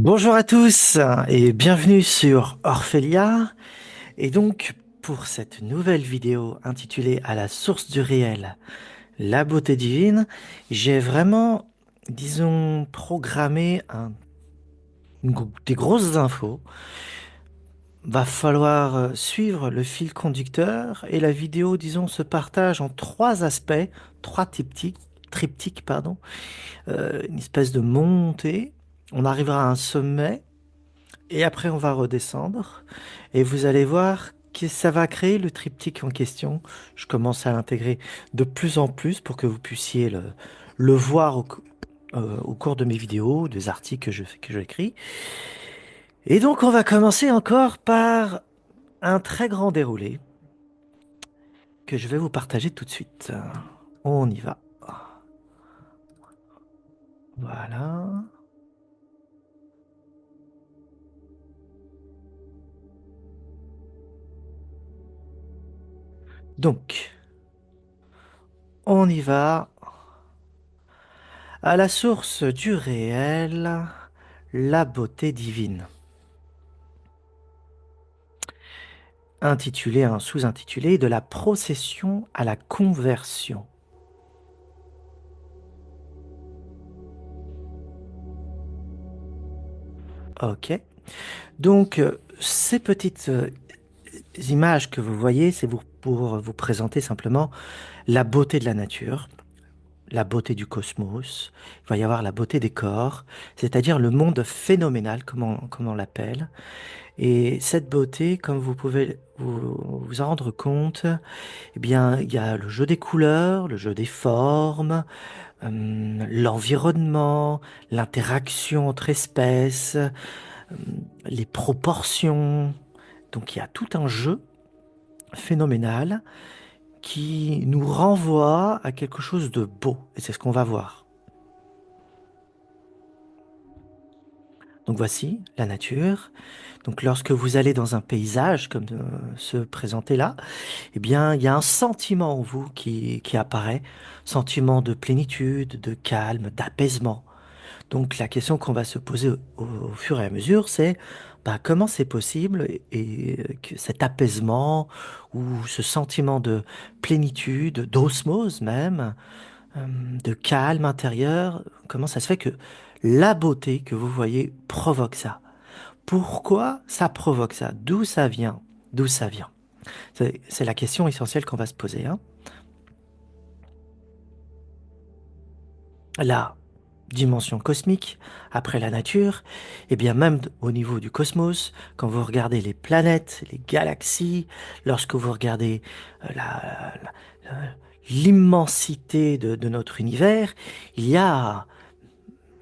Bonjour à tous et bienvenue sur Orphelia. Et donc, pour cette nouvelle vidéo intitulée À la source du réel, la beauté divine, j'ai vraiment, disons, programmé des grosses infos. Va falloir suivre le fil conducteur et la vidéo, disons, se partage en trois aspects, trois triptyques, pardon. Une espèce de montée. On arrivera à un sommet. Et après, on va redescendre et vous allez voir que ça va créer le triptyque en question. Je commence à l'intégrer de plus en plus pour que vous puissiez le voir au cours de mes vidéos, des articles que j'écris. Et donc, on va commencer encore par un très grand déroulé que je vais vous partager tout de suite. On y va. Voilà. Donc, on y va. À la source du réel, la beauté divine. Intitulé, un sous-intitulé, de la procession à la conversion. Ok. Donc, ces petites images que vous voyez, c'est pour vous présenter simplement la beauté de la nature, la beauté du cosmos. Il va y avoir la beauté des corps, c'est-à-dire le monde phénoménal, comme on l'appelle. Et cette beauté, comme vous pouvez vous en rendre compte, eh bien, il y a le jeu des couleurs, le jeu des formes, l'environnement, l'interaction entre espèces, les proportions. Donc il y a tout un jeu phénoménal qui nous renvoie à quelque chose de beau. Et c'est ce qu'on va voir. Donc voici la nature. Donc lorsque vous allez dans un paysage comme ce présenté là, eh bien il y a un sentiment en vous qui apparaît, sentiment de plénitude, de calme, d'apaisement. Donc la question qu'on va se poser au fur et à mesure, c'est bah, comment c'est possible et que cet apaisement ou ce sentiment de plénitude, d'osmose même, euh, de calme intérieur, comment ça se fait que la beauté que vous voyez provoque ça? Pourquoi ça provoque ça? D'où ça vient? D'où ça vient? C'est la question essentielle qu'on va se poser, hein. La dimension cosmique, après la nature, et bien même au niveau du cosmos, quand vous regardez les planètes, les galaxies, lorsque vous regardez l'immensité de notre univers, il y a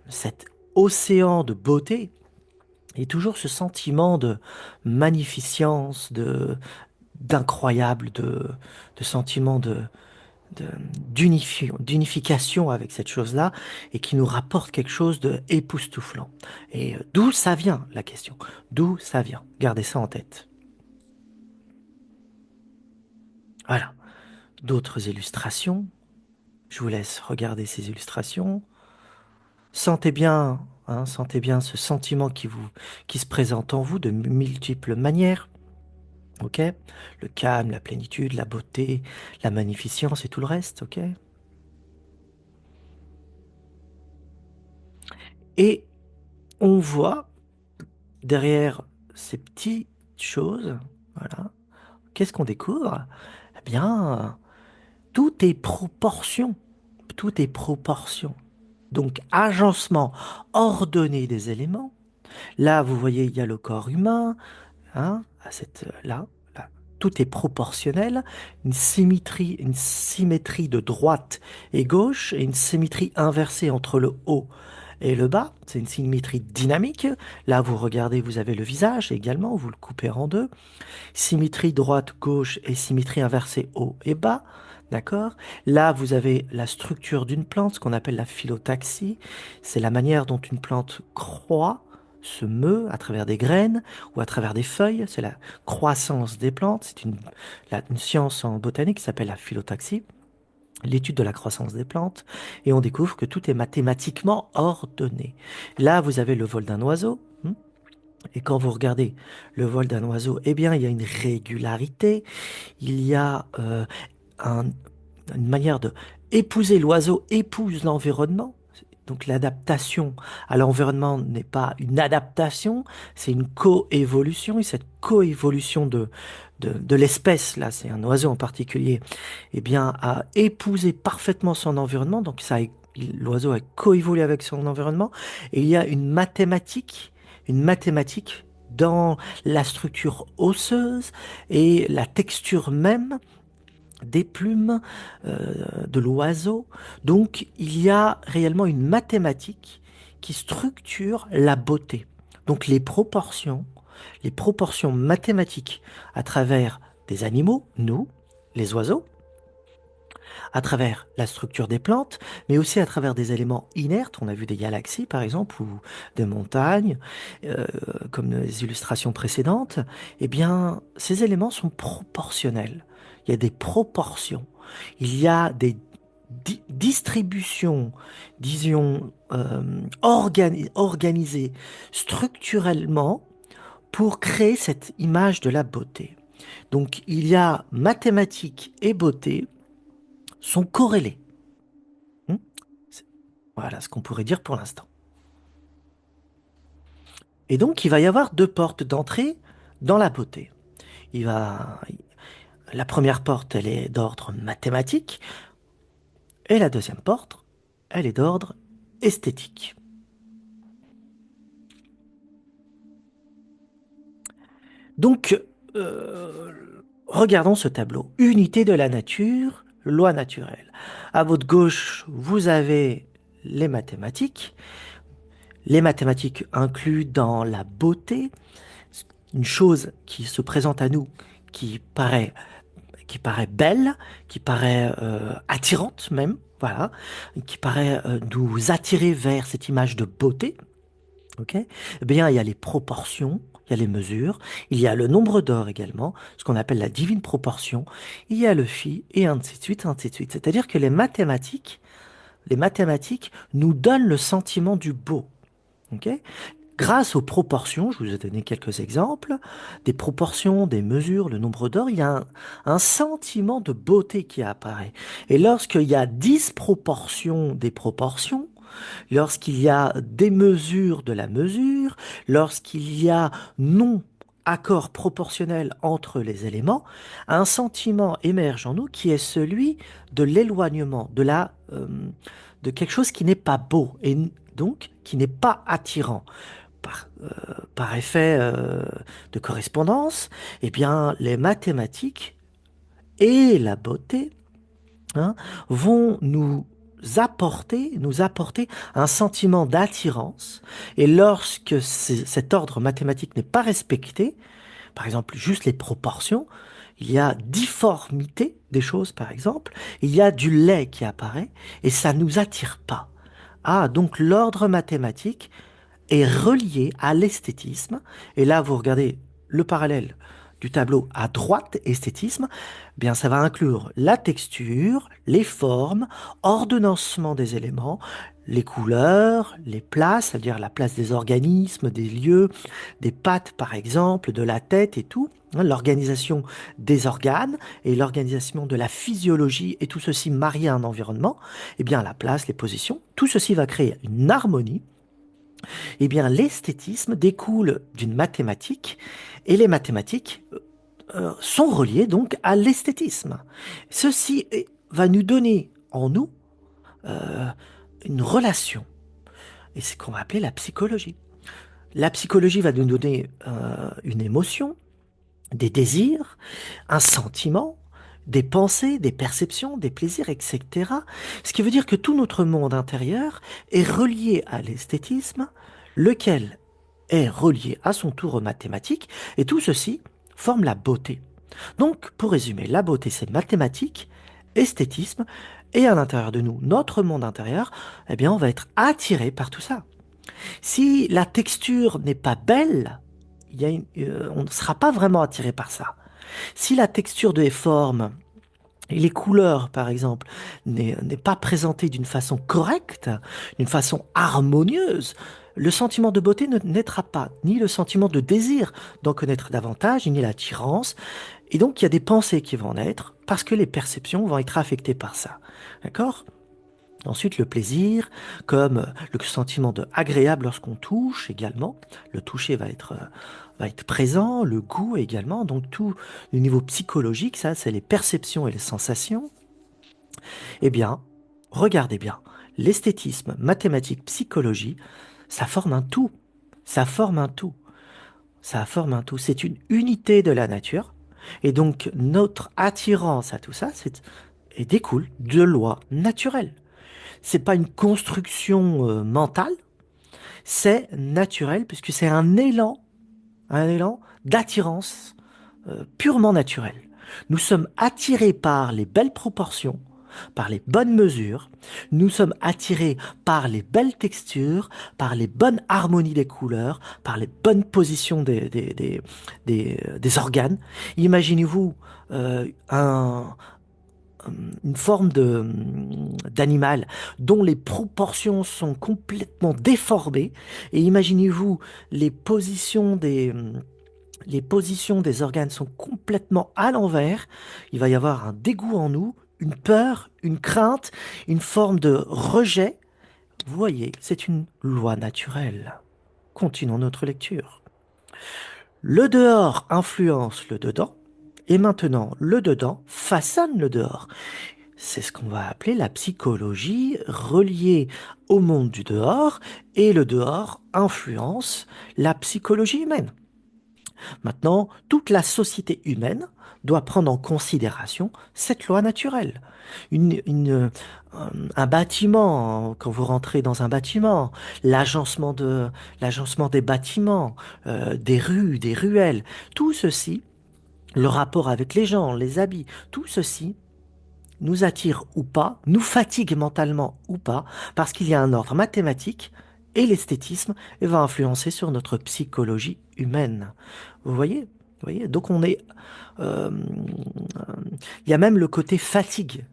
cet océan de beauté et toujours ce sentiment de magnificence, d'incroyable, de sentiment de- d'unification avec cette chose-là et qui nous rapporte quelque chose de époustouflant. Et d'où ça vient, la question? D'où ça vient? Gardez ça en tête. Voilà. D'autres illustrations. Je vous laisse regarder ces illustrations. Sentez bien, hein, sentez bien ce sentiment qui se présente en vous de multiples manières. Ok? Le calme, la plénitude, la beauté, la magnificence et tout le reste. Ok? Et on voit derrière ces petites choses, voilà, qu'est-ce qu'on découvre? Eh bien, tout est proportion. Tout est proportion. Donc, agencement ordonné des éléments. Là, vous voyez, il y a le corps humain, hein, à là. Tout est proportionnel, une symétrie de droite et gauche, et une symétrie inversée entre le haut et le bas. C'est une symétrie dynamique. Là, vous regardez, vous avez le visage également, vous le coupez en deux. Symétrie droite-gauche et symétrie inversée haut et bas. D'accord? Là, vous avez la structure d'une plante, ce qu'on appelle la phyllotaxie. C'est la manière dont une plante croît, se meut à travers des graines ou à travers des feuilles. C'est la croissance des plantes. C'est une science en botanique qui s'appelle la phyllotaxie, l'étude de la croissance des plantes. Et on découvre que tout est mathématiquement ordonné. Là, vous avez le vol d'un oiseau. Et quand vous regardez le vol d'un oiseau, eh bien, il y a une régularité, il y a un- une manière de épouser l'oiseau, épouse l'environnement. Donc l'adaptation à l'environnement n'est pas une adaptation, c'est une coévolution. Et cette coévolution de l'espèce, là, c'est un oiseau en particulier, eh bien, a épousé parfaitement son environnement. Donc l'oiseau a coévolué avec son environnement. Et il y a une mathématique dans la structure osseuse et la texture même des plumes de l'oiseau. Donc il y a réellement une mathématique qui structure la beauté. Donc les proportions mathématiques à travers des animaux, nous, les oiseaux, à travers la structure des plantes, mais aussi à travers des éléments inertes. On a vu des galaxies, par exemple, ou des montagnes, euh, comme les illustrations précédentes. Eh bien, ces éléments sont proportionnels. Il y a des proportions. Il y a des distributions, disons, organisées structurellement pour créer cette image de la beauté. Donc, il y a mathématiques et beauté sont corrélés. Hmm. Voilà ce qu'on pourrait dire pour l'instant. Et donc, il va y avoir deux portes d'entrée dans la beauté. Il va, la première porte, elle est d'ordre mathématique, et la deuxième porte, elle est d'ordre esthétique. Donc, euh, regardons ce tableau. Unité de la nature, loi naturelle. À votre gauche, vous avez les mathématiques incluses dans la beauté, une chose qui se présente à nous, qui paraît, qui paraît belle, qui paraît attirante même, voilà, qui paraît nous attirer vers cette image de beauté, ok? Eh bien, il y a les proportions, il y a les mesures, il y a le nombre d'or également, ce qu'on appelle la divine proportion, il y a le phi, et ainsi de suite, ainsi de suite. C'est-à-dire que les mathématiques nous donnent le sentiment du beau, ok? Grâce aux proportions, je vous ai donné quelques exemples, des proportions, des mesures, le nombre d'or, il y a un sentiment de beauté qui apparaît. Et lorsqu'il y a disproportion des proportions, lorsqu'il y a des mesures de la mesure, lorsqu'il y a non accord proportionnel entre les éléments, un sentiment émerge en nous qui est celui de l'éloignement, de quelque chose qui n'est pas beau et donc qui n'est pas attirant par effet de correspondance, eh bien, les mathématiques et la beauté hein, vont nous apporter un sentiment d'attirance. Et lorsque cet ordre mathématique n'est pas respecté, par exemple juste les proportions, il y a difformité des choses, par exemple, il y a du lait qui apparaît et ça nous attire pas. Ah, donc l'ordre mathématique est relié à l'esthétisme. Et là, vous regardez le parallèle du tableau à droite, esthétisme, eh bien ça va inclure la texture, les formes, ordonnancement des éléments, les couleurs, les places, c'est-à-dire la place des organismes, des lieux, des pattes par exemple, de la tête et tout, hein, l'organisation des organes et l'organisation de la physiologie et tout ceci marié à un environnement, eh bien la place, les positions, tout ceci va créer une harmonie. Eh bien, l'esthétisme découle d'une mathématique et les mathématiques sont reliées donc à l'esthétisme. Va nous donner en nous euh, une relation et c'est ce qu'on va appeler la psychologie. La psychologie va nous donner une émotion, des désirs, un sentiment, des pensées, des perceptions, des plaisirs, etc. Ce qui veut dire que tout notre monde intérieur est relié à l'esthétisme, lequel est relié à son tour aux mathématiques, et tout ceci forme la beauté. Donc, pour résumer, la beauté, c'est mathématiques, esthétisme, et à l'intérieur de nous, notre monde intérieur, eh bien, on va être attiré par tout ça. Si la texture n'est pas belle, on ne sera pas vraiment attiré par ça. Si la texture des formes et les couleurs, par exemple, n'est pas présentée d'une façon correcte, d'une façon harmonieuse, le sentiment de beauté ne naîtra pas, ni le sentiment de désir d'en connaître davantage, ni l'attirance. Et donc, il y a des pensées qui vont naître parce que les perceptions vont être affectées par ça. D'accord? Ensuite, le plaisir, comme le sentiment de agréable lorsqu'on touche également. Le toucher va être présent, le goût également. Donc, tout le niveau psychologique, ça, c'est les perceptions et les sensations. Eh bien, regardez bien, l'esthétisme, mathématiques, psychologie, ça forme un tout. Ça forme un tout. Ça forme un tout. C'est une unité de la nature. Et donc, notre attirance à tout ça, et découle de lois naturelles. C'est pas une construction mentale, c'est naturel puisque c'est un élan d'attirance purement naturel. Nous sommes attirés par les belles proportions, par les bonnes mesures, nous sommes attirés par les belles textures, par les bonnes harmonies des couleurs, par les bonnes positions des organes. Imaginez-vous un, une forme d'animal dont les proportions sont complètement déformées. Et imaginez-vous les positions des organes sont complètement à l'envers. Il va y avoir un dégoût en nous, une peur, une crainte, une forme de rejet. Vous voyez, c'est une loi naturelle. Continuons notre lecture. Le dehors influence le dedans, et maintenant le dedans façonne le dehors. C'est ce qu'on va appeler la psychologie reliée au monde du dehors, et le dehors influence la psychologie humaine. Maintenant, toute la société humaine doit prendre en considération cette loi naturelle. Une, une, un bâtiment, quand vous rentrez dans un bâtiment, l'agencement l'agencement des bâtiments, des rues, des ruelles, tout ceci, le rapport avec les gens, les habits, tout ceci nous attire ou pas, nous fatigue mentalement ou pas, parce qu'il y a un ordre mathématique et l'esthétisme va influencer sur notre psychologie humaine. Vous voyez? Vous voyez? Donc on est... il y a même le côté fatigue.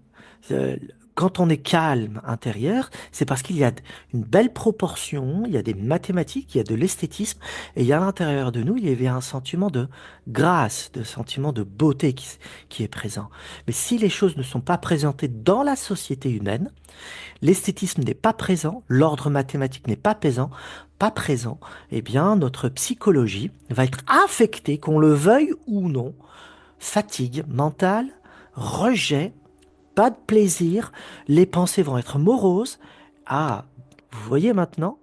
Euh, Quand on est calme intérieur, c'est parce qu'il y a une belle proportion, il y a des mathématiques, il y a de l'esthétisme, et il y a à l'intérieur de nous, il y a un sentiment de grâce, de sentiment de beauté qui est présent. Mais si les choses ne sont pas présentées dans la société humaine, l'esthétisme n'est pas présent, l'ordre mathématique n'est pas présent, eh bien notre psychologie va être affectée, qu'on le veuille ou non, fatigue mentale, rejet, pas de plaisir, les pensées vont être moroses. Ah, vous voyez maintenant,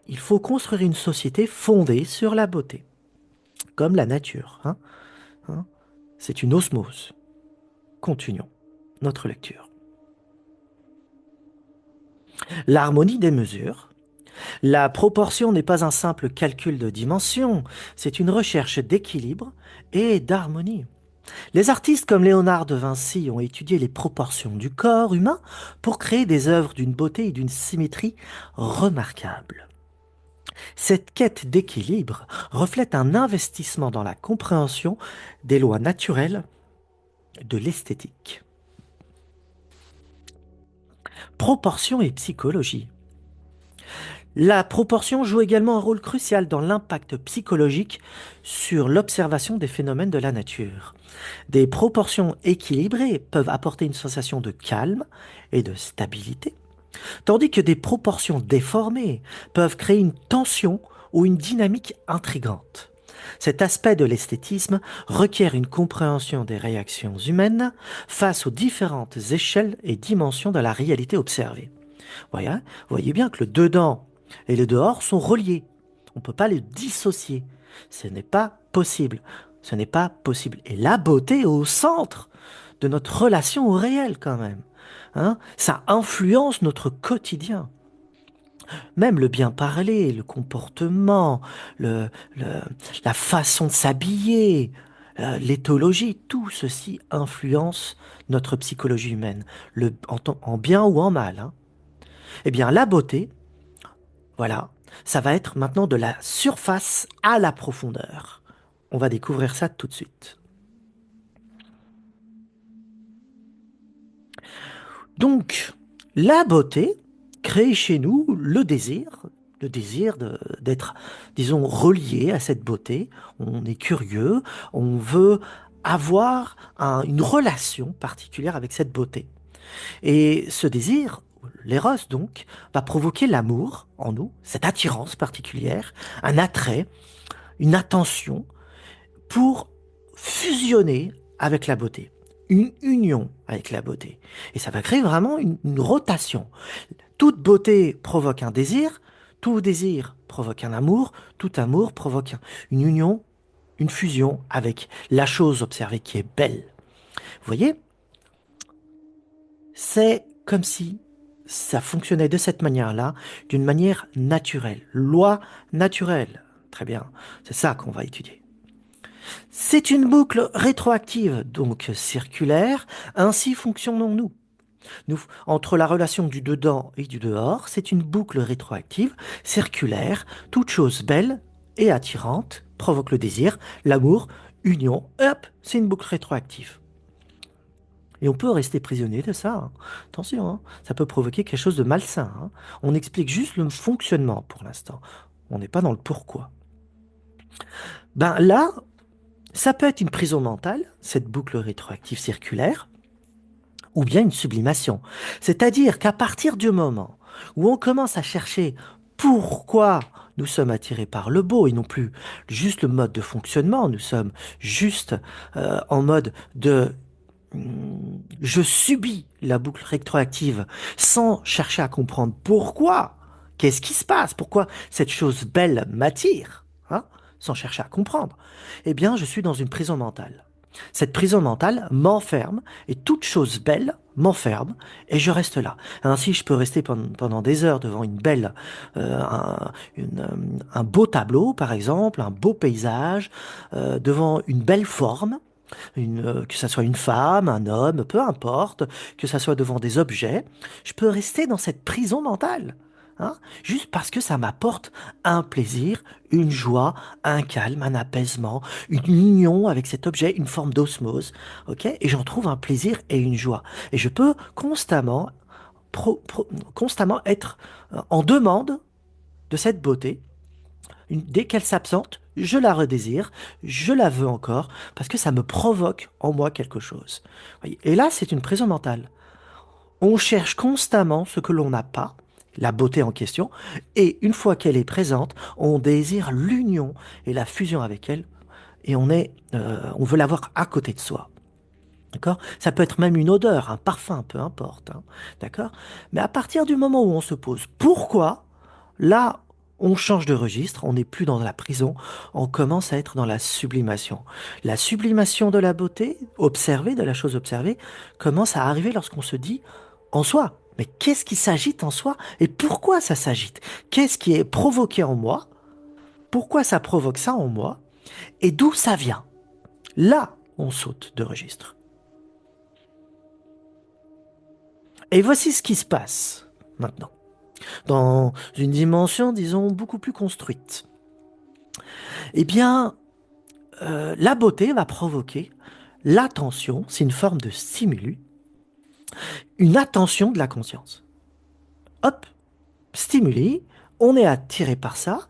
il faut construire une société fondée sur la beauté, comme la nature. Hein. C'est une osmose. Continuons notre lecture. L'harmonie des mesures. La proportion n'est pas un simple calcul de dimension, c'est une recherche d'équilibre et d'harmonie. Les artistes comme Léonard de Vinci ont étudié les proportions du corps humain pour créer des œuvres d'une beauté et d'une symétrie remarquables. Cette quête d'équilibre reflète un investissement dans la compréhension des lois naturelles de l'esthétique. Proportion et psychologie. La proportion joue également un rôle crucial dans l'impact psychologique sur l'observation des phénomènes de la nature. Des proportions équilibrées peuvent apporter une sensation de calme et de stabilité, tandis que des proportions déformées peuvent créer une tension ou une dynamique intrigante. Cet aspect de l'esthétisme requiert une compréhension des réactions humaines face aux différentes échelles et dimensions de la réalité observée. Voyez bien que le dedans et le dehors sont reliés. On ne peut pas les dissocier. Ce n'est pas possible. Ce n'est pas possible. Et la beauté est au centre de notre relation au réel quand même. Hein. Ça influence notre quotidien. Même le bien parler, le comportement, le, le- la façon de s'habiller, l'éthologie, tout ceci influence notre psychologie humaine, en bien ou en mal. Hein. Eh bien, la beauté, voilà, ça va être maintenant de la surface à la profondeur. On va découvrir ça tout de suite. Donc, la beauté crée chez nous le désir, le désir d'être, disons, relié à cette beauté. On est curieux, on veut avoir une relation particulière avec cette beauté. Et ce désir, l'éros donc, va provoquer l'amour en nous, cette attirance particulière, un attrait, une attention pour fusionner avec la beauté, une union avec la beauté. Et ça va créer vraiment une rotation. Toute beauté provoque un désir, tout désir provoque un amour, tout amour provoque une union, une fusion avec la chose observée qui est belle. Vous voyez, c'est comme si ça fonctionnait de cette manière-là, d'une manière naturelle. Loi naturelle. Très bien, c'est ça qu'on va étudier. C'est une boucle rétroactive, donc circulaire, ainsi fonctionnons-nous. Entre la relation du dedans et du dehors, c'est une boucle rétroactive, circulaire, toute chose belle et attirante provoque le désir, l'amour, union, hop, c'est une boucle rétroactive. Et on peut rester prisonnier de ça, hein. Attention, hein, ça peut provoquer quelque chose de malsain, hein. On explique juste le fonctionnement pour l'instant. On n'est pas dans le pourquoi. Ben là, ça peut être une prison mentale, cette boucle rétroactive circulaire, ou bien une sublimation. C'est-à-dire qu'à partir du moment où on commence à chercher pourquoi nous sommes attirés par le beau et non plus juste le mode de fonctionnement, nous sommes juste en mode de je subis la boucle rétroactive sans chercher à comprendre pourquoi, qu'est-ce qui se passe, pourquoi cette chose belle m'attire, hein, sans chercher à comprendre, eh bien je suis dans une prison mentale. Cette prison mentale m'enferme et toute chose belle m'enferme et je reste là. Ainsi, je peux rester pendant des heures devant une belle, un beau tableau, par exemple, un beau paysage, devant une belle forme, que ça soit une femme, un homme, peu importe, que ça soit devant des objets, je peux rester dans cette prison mentale, hein, juste parce que ça m'apporte un plaisir, une joie, un calme, un apaisement, une union avec cet objet, une forme d'osmose, ok? Et j'en trouve un plaisir et une joie. Et je peux constamment être en demande de cette beauté. Dès qu'elle s'absente, je la redésire, je la veux encore, parce que ça me provoque en moi quelque chose. Voyez. Et là, c'est une prison mentale. On cherche constamment ce que l'on n'a pas, la beauté en question, et une fois qu'elle est présente, on désire l'union et la fusion avec elle, et on veut l'avoir à côté de soi. D'accord? Ça peut être même une odeur, un parfum, peu importe, hein. D'accord? Mais à partir du moment où on se pose pourquoi, là, on change de registre, on n'est plus dans la prison, on commence à être dans la sublimation. La sublimation de la beauté, observée, de la chose observée, commence à arriver lorsqu'on se dit en soi. Mais qu'est-ce qui s'agite en soi et pourquoi ça s'agite? Qu'est-ce qui est provoqué en moi? Pourquoi ça provoque ça en moi? Et d'où ça vient? Là, on saute de registre. Et voici ce qui se passe maintenant, dans une dimension, disons, beaucoup plus construite. Eh bien, la beauté va provoquer l'attention, c'est une forme de stimulus, une attention de la conscience. Hop, stimuli, on est attiré par ça,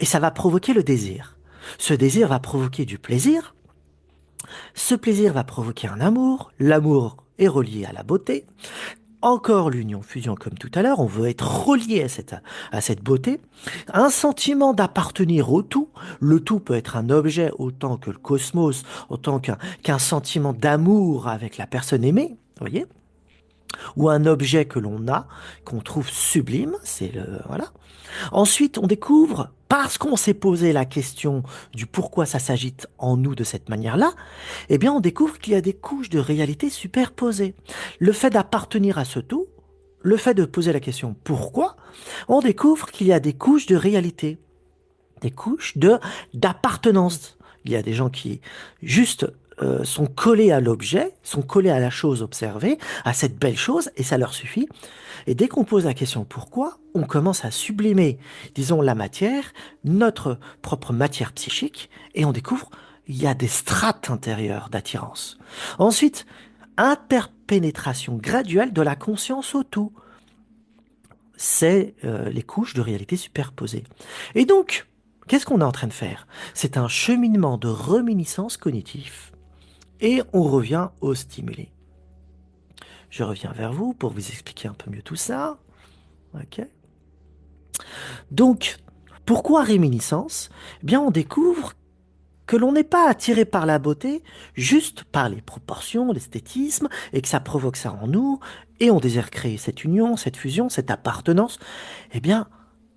et ça va provoquer le désir. Ce désir va provoquer du plaisir, ce plaisir va provoquer un amour, l'amour est relié à la beauté, encore l'union fusion comme tout à l'heure, on veut être relié à cette beauté, un sentiment d'appartenir au tout, le tout peut être un objet autant que le cosmos, autant qu'un sentiment d'amour avec la personne aimée, vous voyez, ou un objet que l'on a, qu'on trouve sublime, c'est le, voilà. Ensuite, on découvre, parce qu'on s'est posé la question du pourquoi ça s'agite en nous de cette manière-là, eh bien, on découvre qu'il y a des couches de réalité superposées. Le fait d'appartenir à ce tout, le fait de poser la question pourquoi, on découvre qu'il y a des couches de réalité, des couches d'appartenance. Il y a des gens qui juste sont collés à l'objet, sont collés à la chose observée, à cette belle chose, et ça leur suffit. Et dès qu'on pose la question pourquoi, on commence à sublimer, disons, la matière, notre propre matière psychique, et on découvre il y a des strates intérieures d'attirance. Ensuite, interpénétration graduelle de la conscience au tout. c'est les couches de réalité superposées. Et donc, qu'est-ce qu'on est en train de faire? C'est un cheminement de réminiscence cognitif et on revient au stimulé. Je reviens vers vous pour vous expliquer un peu mieux tout ça. Ok. Donc, pourquoi réminiscence? Eh bien, on découvre que l'on n'est pas attiré par la beauté juste par les proportions, l'esthétisme, et que ça provoque ça en nous, et on désire créer cette union, cette fusion, cette appartenance. Eh bien,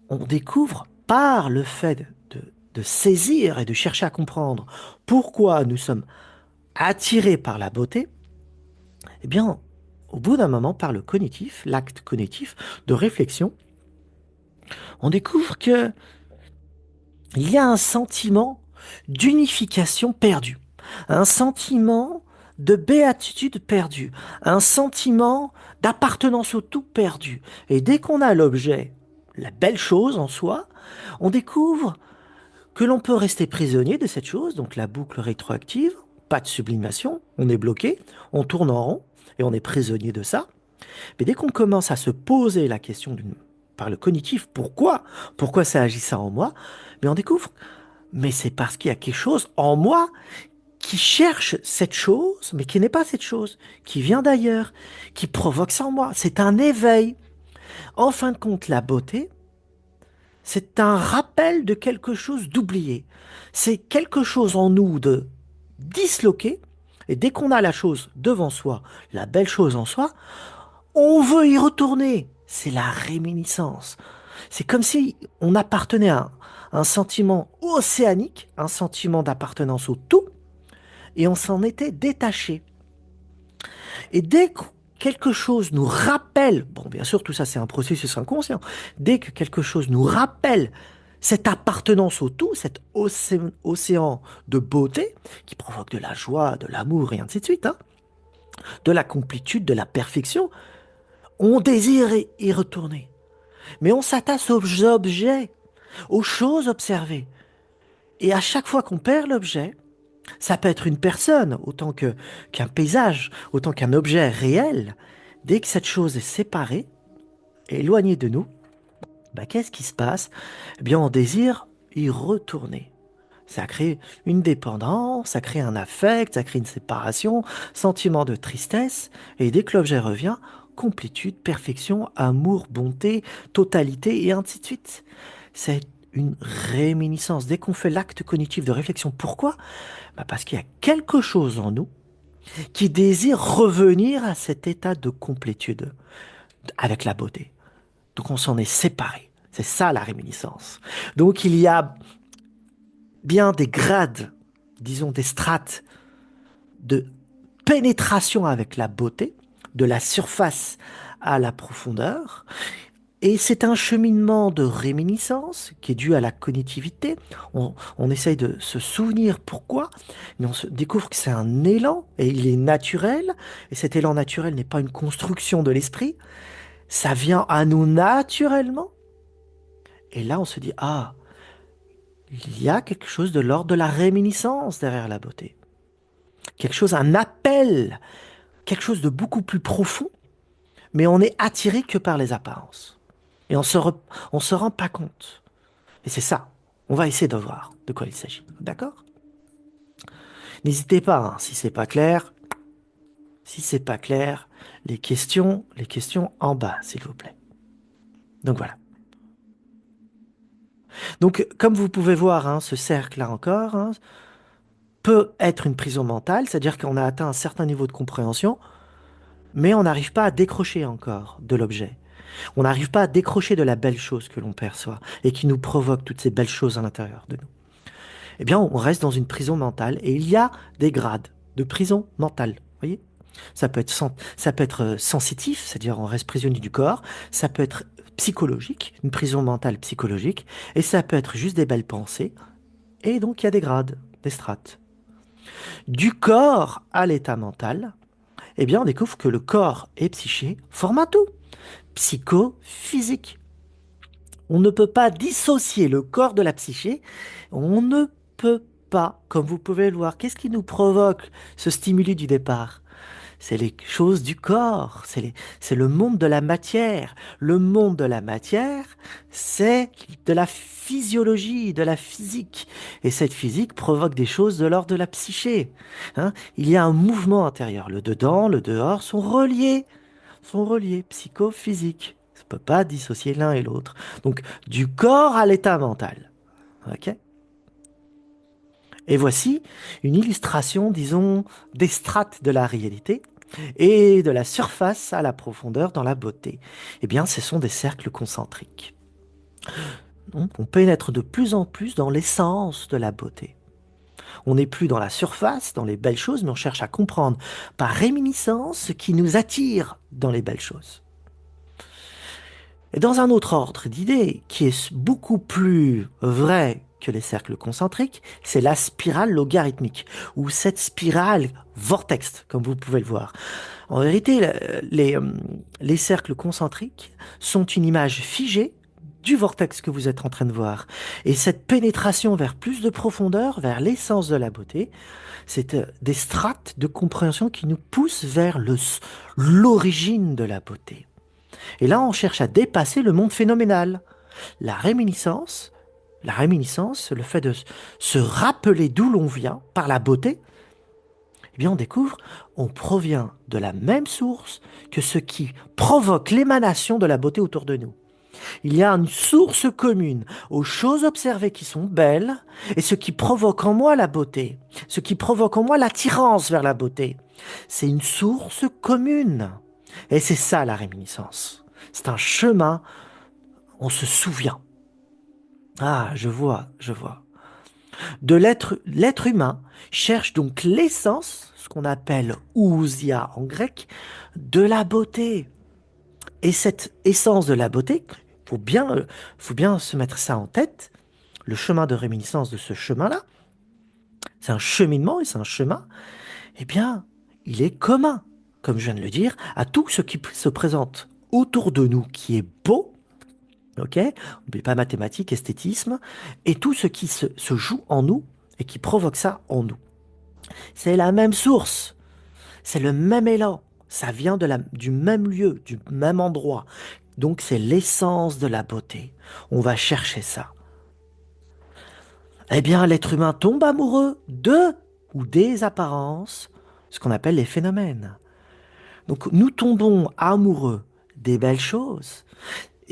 on découvre par le fait de saisir et de chercher à comprendre pourquoi nous sommes attirés par la beauté, eh bien, au bout d'un moment, par le cognitif, l'acte cognitif de réflexion, on découvre que il y a un sentiment d'unification perdu, un sentiment de béatitude perdu, un sentiment d'appartenance au tout perdu. Et dès qu'on a l'objet, la belle chose en soi, on découvre que l'on peut rester prisonnier de cette chose, donc la boucle rétroactive, pas de sublimation, on est bloqué, on tourne en rond et on est prisonnier de ça. Mais dès qu'on commence à se poser la question par le cognitif, pourquoi ça agit ça en moi, mais on découvre, mais c'est parce qu'il y a quelque chose en moi qui cherche cette chose, mais qui n'est pas cette chose, qui vient d'ailleurs, qui provoque ça en moi. C'est un éveil. En fin de compte, la beauté, c'est un rappel de quelque chose d'oublié. C'est quelque chose en nous de disloqué. Et dès qu'on a la chose devant soi, la belle chose en soi, on veut y retourner. C'est la réminiscence. C'est comme si on appartenait à un sentiment océanique, un sentiment d'appartenance au tout, et on s'en était détaché. Et dès que quelque chose nous rappelle, bon bien sûr tout ça c'est un processus inconscient, dès que quelque chose nous rappelle cette appartenance au tout, cet océan de beauté qui provoque de la joie, de l'amour et ainsi de suite, hein, de la complétude, de la perfection, on désire y retourner. Mais on s'attache aux objets, aux choses observées. Et à chaque fois qu'on perd l'objet, ça peut être une personne autant qu'un paysage, autant qu'un objet réel. Dès que cette chose est séparée, éloignée de nous, bah, qu'est-ce qui se passe? Eh bien, on désire y retourner. Ça crée une dépendance, ça crée un affect, ça crée une séparation, sentiment de tristesse. Et dès que l'objet revient, complétude, perfection, amour, bonté, totalité, et ainsi de suite. C'est une réminiscence. Dès qu'on fait l'acte cognitif de réflexion, pourquoi? Bah parce qu'il y a quelque chose en nous qui désire revenir à cet état de complétude avec la beauté. Donc on s'en est séparé. C'est ça la réminiscence. Donc il y a bien des grades, disons des strates de pénétration avec la beauté, de la surface à la profondeur. Et c'est un cheminement de réminiscence qui est dû à la cognitivité. On essaye de se souvenir pourquoi, mais on se découvre que c'est un élan et il est naturel. Et cet élan naturel n'est pas une construction de l'esprit. Ça vient à nous naturellement. Et là, on se dit, ah, il y a quelque chose de l'ordre de la réminiscence derrière la beauté. Quelque chose, un appel, quelque chose de beaucoup plus profond, mais on est attiré que par les apparences. Et on se rend pas compte. Et c'est ça. On va essayer de voir de quoi il s'agit. D'accord? N'hésitez pas, hein, si c'est pas clair. Si c'est pas clair, les questions en bas, s'il vous plaît. Donc voilà. Donc, comme vous pouvez voir, hein, ce cercle-là encore, hein, peut être une prison mentale, c'est-à-dire qu'on a atteint un certain niveau de compréhension, mais on n'arrive pas à décrocher encore de l'objet. On n'arrive pas à décrocher de la belle chose que l'on perçoit et qui nous provoque toutes ces belles choses à l'intérieur de nous. Eh bien, on reste dans une prison mentale et il y a des grades de prison mentale. Vous voyez? Ça peut être sensitif, c'est-à-dire on reste prisonnier du corps. Ça peut être psychologique, une prison mentale psychologique. Et ça peut être juste des belles pensées. Et donc, il y a des grades, des strates. Du corps à l'état mental, eh bien, on découvre que le corps et psyché forment un tout. Psychophysique. On ne peut pas dissocier le corps de la psyché. On ne peut pas, comme vous pouvez le voir. Qu'est-ce qui nous provoque ce stimuli du départ? c'est les choses du corps, c'est le monde de la matière. Le monde de la matière, c'est de la physiologie, de la physique. Et cette physique provoque des choses de l'ordre de la psyché. Hein. Il y a un mouvement intérieur. Le dedans, le dehors sont reliés, psychophysiques. On ne peut pas dissocier l'un et l'autre. Donc, du corps à l'état mental. Ok. Et voici une illustration, disons, des strates de la réalité et de la surface à la profondeur dans la beauté. Eh bien, ce sont des cercles concentriques. Donc, on pénètre de plus en plus dans l'essence de la beauté. On n'est plus dans la surface, dans les belles choses, mais on cherche à comprendre par réminiscence ce qui nous attire dans les belles choses. Et dans un autre ordre d'idées, qui est beaucoup plus vrai que les cercles concentriques, c'est la spirale logarithmique, ou cette spirale vortex, comme vous pouvez le voir. En vérité, les cercles concentriques sont une image figée du vortex que vous êtes en train de voir. Et cette pénétration vers plus de profondeur, vers l'essence de la beauté, c'est des strates de compréhension qui nous poussent vers l'origine de la beauté. Et là, on cherche à dépasser le monde phénoménal. La réminiscence, le fait de se rappeler d'où l'on vient par la beauté, eh bien, on découvre, on provient de la même source que ce qui provoque l'émanation de la beauté autour de nous. Il y a une source commune aux choses observées qui sont belles et ce qui provoque en moi la beauté, ce qui provoque en moi l'attirance vers la beauté. C'est une source commune. Et c'est ça la réminiscence. C'est un chemin, on se souvient. Ah, je vois, je vois. L'être humain cherche donc l'essence, ce qu'on appelle ousia en grec, de la beauté. Et cette essence de la beauté, faut bien se mettre ça en tête. Le chemin de réminiscence de ce chemin-là, c'est un cheminement et c'est un chemin. Eh bien, il est commun, comme je viens de le dire, à tout ce qui se présente autour de nous, qui est beau. Ok, n'oubliez pas mathématiques, esthétisme, et tout ce qui se joue en nous et qui provoque ça en nous. C'est la même source, c'est le même élan, ça vient du même lieu, du même endroit. Donc c'est l'essence de la beauté. On va chercher ça. Eh bien, l'être humain tombe amoureux de ou des apparences, ce qu'on appelle les phénomènes. Donc nous tombons amoureux des belles choses.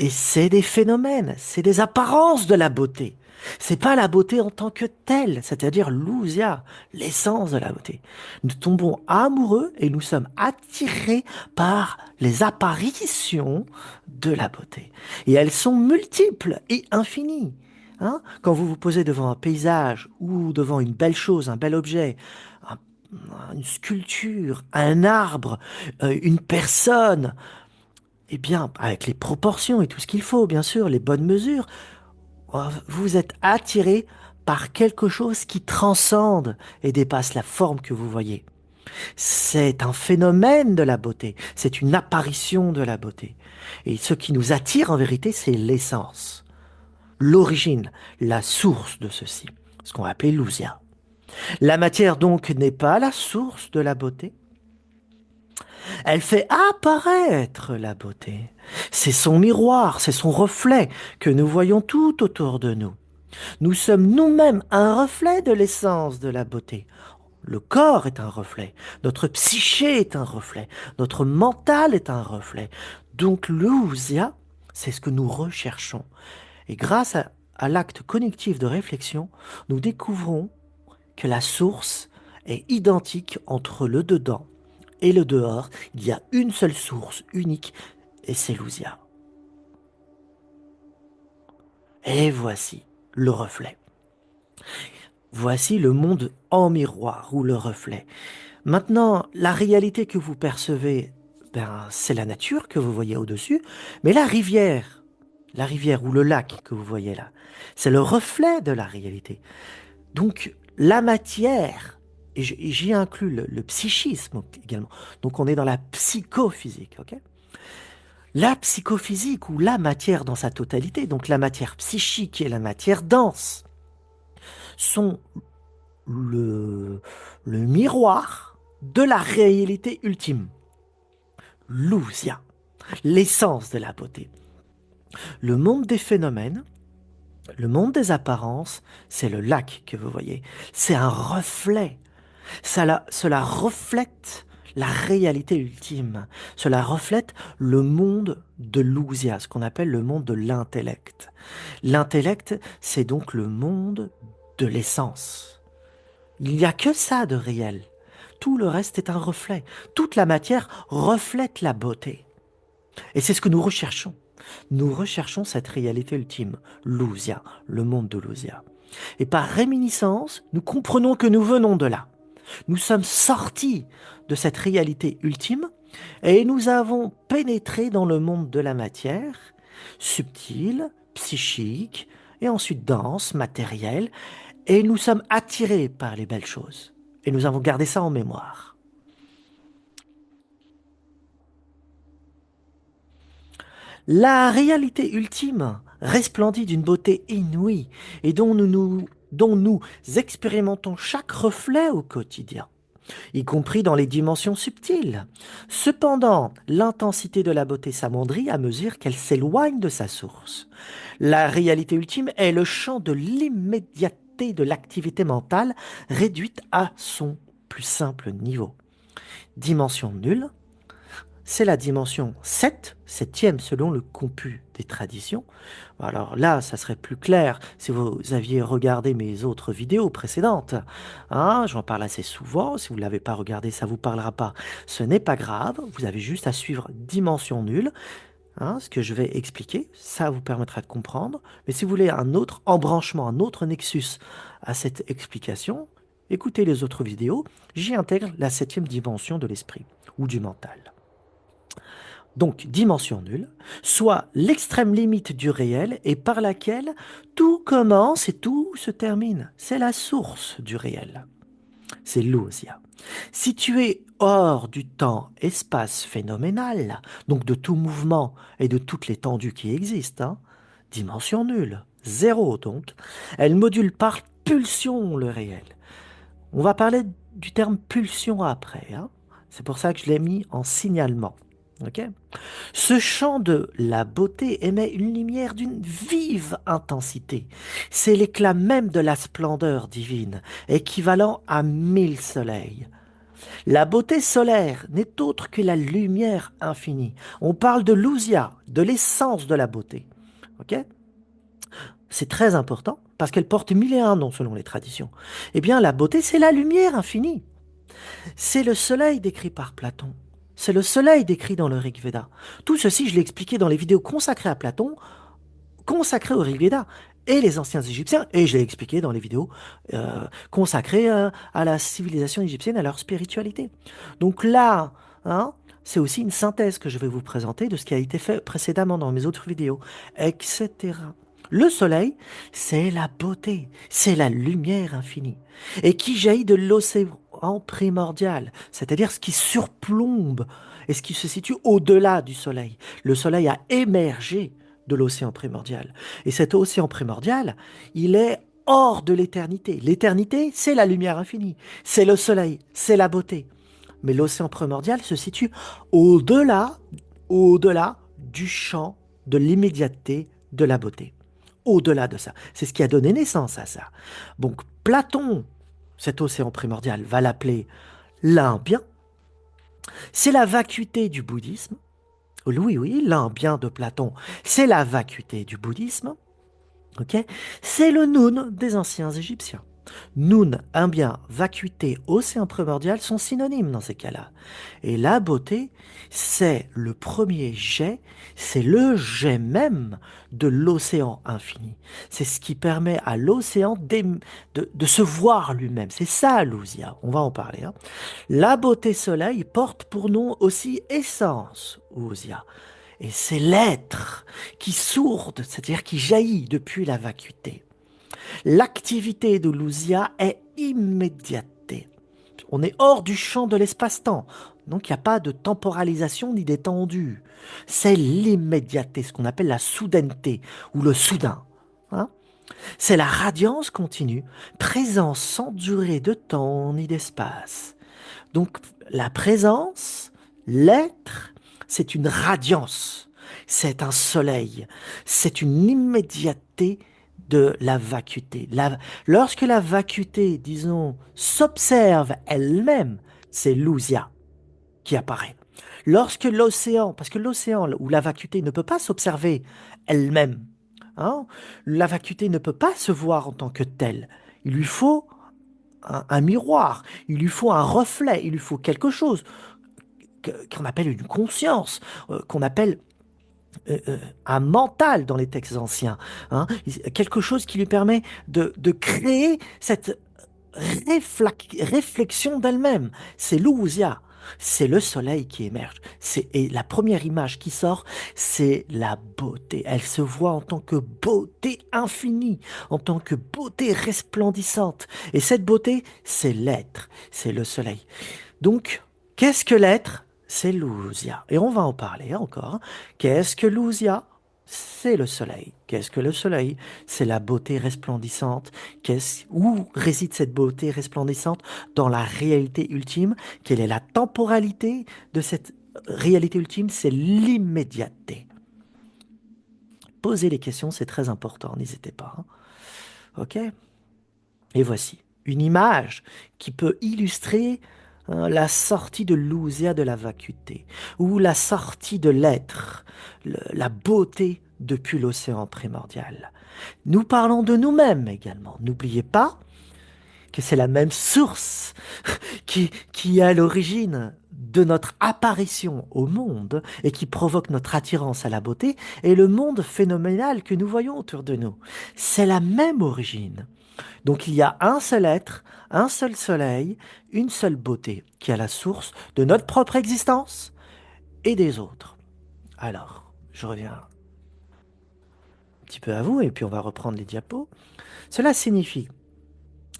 Et c'est des phénomènes, c'est des apparences de la beauté. C'est pas la beauté en tant que telle, c'est-à-dire l'ousia, l'essence de la beauté. Nous tombons amoureux et nous sommes attirés par les apparitions de la beauté. Et elles sont multiples et infinies. Hein. Quand vous vous posez devant un paysage ou devant une belle chose, un bel objet, un- une sculpture, un arbre, une personne, eh bien, avec les proportions et tout ce qu'il faut, bien sûr, les bonnes mesures, vous êtes attiré par quelque chose qui transcende et dépasse la forme que vous voyez. C'est un phénomène de la beauté, c'est une apparition de la beauté. Et ce qui nous attire en vérité, c'est l'essence, l'origine, la source de ceci, ce qu'on va appeler l'ousia. La matière donc n'est pas la source de la beauté, elle fait apparaître la beauté. C'est son miroir, c'est son reflet que nous voyons tout autour de nous. Nous sommes nous-mêmes un reflet de l'essence de la beauté. Le corps est un reflet, notre psyché est un reflet, notre mental est un reflet. Donc l'ousia, c'est ce que nous recherchons. Et grâce à l'acte connectif de réflexion, nous découvrons que la source est identique entre le dedans et le dehors. Il y a une seule source unique et c'est l'ousia. Et voici le reflet. Voici le monde en miroir ou le reflet. Maintenant, la réalité que vous percevez, ben, c'est la nature que vous voyez au-dessus, mais la rivière ou le lac que vous voyez là, c'est le reflet de la réalité. Donc, la matière, et j'y inclus le psychisme également, donc on est dans la psychophysique, ok? La psychophysique ou la matière dans sa totalité, donc la matière psychique et la matière dense, sont le, le miroir, de la réalité ultime. L'ousia, l'essence de la beauté. Le monde des phénomènes, le monde des apparences, c'est le lac que vous voyez. C'est un reflet. Cela reflète la réalité ultime. Cela reflète le monde de l'ousia, ce qu'on appelle le monde de l'intellect. L'intellect, c'est donc le monde de l'essence. Il n'y a que ça de réel. Tout le reste est un reflet. Toute la matière reflète la beauté. Et c'est ce que nous recherchons. Nous recherchons cette réalité ultime, l'ousia, le monde de l'ousia. Et par réminiscence, nous comprenons que nous venons de là. Nous sommes sortis de cette réalité ultime et nous avons pénétré dans le monde de la matière, subtile, psychique, et ensuite dense, matérielle, et nous sommes attirés par les belles choses. Et nous avons gardé ça en mémoire. La réalité ultime resplendit d'une beauté inouïe et dont nous expérimentons chaque reflet au quotidien, y compris dans les dimensions subtiles. Cependant, l'intensité de la beauté s'amoindrit à mesure qu'elle s'éloigne de sa source. La réalité ultime est le champ de l'immédiateté de l'activité mentale réduite à son plus simple niveau. Dimension nulle, c'est la dimension 7, septième selon le comput des traditions. Alors là, ça serait plus clair si vous aviez regardé mes autres vidéos précédentes. Hein, j'en parle assez souvent, si vous ne l'avez pas regardé, ça ne vous parlera pas. Ce n'est pas grave, vous avez juste à suivre dimension nulle, hein, ce que je vais expliquer, ça vous permettra de comprendre. Mais si vous voulez un autre embranchement, un autre nexus à cette explication, écoutez les autres vidéos, j'y intègre la septième dimension de l'esprit ou du mental. Donc dimension nulle, soit l'extrême limite du réel et par laquelle tout commence et tout se termine. C'est la source du réel. C'est l'ousia. Situé hors du temps-espace phénoménal, donc de tout mouvement et de toute l'étendue qui existe, hein, dimension nulle, zéro donc, elle module par pulsion le réel. On va parler du terme pulsion après, hein. C'est pour ça que je l'ai mis en signalement. Okay. Ce champ de la beauté émet une lumière d'une vive intensité. C'est l'éclat même de la splendeur divine, équivalent à 1000 soleils. La beauté solaire n'est autre que la lumière infinie. On parle de l'ousia, de l'essence de la beauté. Okay. C'est très important parce qu'elle porte 1001 noms selon les traditions. Eh bien, la beauté, c'est la lumière infinie. C'est le soleil décrit par Platon. C'est le soleil décrit dans le Rig Veda. Tout ceci, je l'ai expliqué dans les vidéos consacrées à Platon, consacrées au Rig Veda, et les anciens Égyptiens, et je l'ai expliqué dans les vidéos consacrées à la civilisation égyptienne, à leur spiritualité. Donc là, hein, c'est aussi une synthèse que je vais vous présenter de ce qui a été fait précédemment dans mes autres vidéos, etc. Le soleil, c'est la beauté, c'est la lumière infinie, et qui jaillit de l'océan primordial, c'est-à-dire ce qui surplombe et ce qui se situe au-delà du soleil. Le soleil a émergé de l'océan primordial. Et cet océan primordial, il est hors de l'éternité. L'éternité, c'est la lumière infinie, c'est le soleil, c'est la beauté. Mais l'océan primordial se situe au-delà, au-delà du champ de l'immédiateté de la beauté. Au-delà de ça. C'est ce qui a donné naissance à ça. Donc Platon, cet océan primordial, va l'appeler l'un bien. C'est la vacuité du bouddhisme. Oui, oui, l'un bien de Platon, c'est la vacuité du bouddhisme. Okay, c'est le Noun des anciens Égyptiens. Noun, un bien, vacuité, océan primordial sont synonymes dans ces cas-là. Et la beauté, c'est le premier jet, c'est le jet même de l'océan infini. C'est ce qui permet à l'océan de se voir lui-même. C'est ça l'ousia, on va en parler. Hein. La beauté soleil porte pour nom aussi essence, ousia. Et c'est l'être qui sourde, c'est-à-dire qui jaillit depuis la vacuité. L'activité de l'ousia est immédiateté. On est hors du champ de l'espace-temps, donc il n'y a pas de temporalisation ni d'étendue. C'est l'immédiateté, ce qu'on appelle la soudaineté ou le soudain. Hein. C'est la radiance continue, présence sans durée de temps ni d'espace. Donc la présence, l'être, c'est une radiance, c'est un soleil, c'est une immédiateté de la vacuité. Lorsque la vacuité, disons, s'observe elle-même, c'est l'ousia qui apparaît. Lorsque l'océan, parce que l'océan ou la vacuité ne peut pas s'observer elle-même, hein, la vacuité ne peut pas se voir en tant que telle. Il lui faut un miroir, il lui faut un reflet, il lui faut quelque chose qu'on appelle une conscience, qu'on appelle un mental dans les textes anciens, hein, quelque chose qui lui permet de créer cette réflexion d'elle-même. C'est l'ousia, c'est le soleil qui émerge. Et la première image qui sort, c'est la beauté. Elle se voit en tant que beauté infinie, en tant que beauté resplendissante. Et cette beauté, c'est l'être, c'est le soleil. Donc, qu'est-ce que l'être? C'est l'ousia. Et on va en parler encore, hein. Qu'est-ce que l'ousia? C'est le soleil. Qu'est-ce que le soleil? C'est la beauté resplendissante. Où réside cette beauté resplendissante? Dans la réalité ultime. Quelle est la temporalité de cette réalité ultime? C'est l'immédiateté. Posez les questions, c'est très important, n'hésitez pas, hein. OK? Et voici une image qui peut illustrer la sortie de l'ousia de la vacuité, ou la sortie de l'être, la beauté depuis l'océan primordial. Nous parlons de nous-mêmes également. N'oubliez pas que c'est la même source qui est à l'origine de notre apparition au monde et qui provoque notre attirance à la beauté et le monde phénoménal que nous voyons autour de nous. C'est la même origine. Donc il y a un seul être, un seul soleil, une seule beauté qui est la source de notre propre existence et des autres. Alors, je reviens un petit peu à vous et puis on va reprendre les diapos. Cela signifie,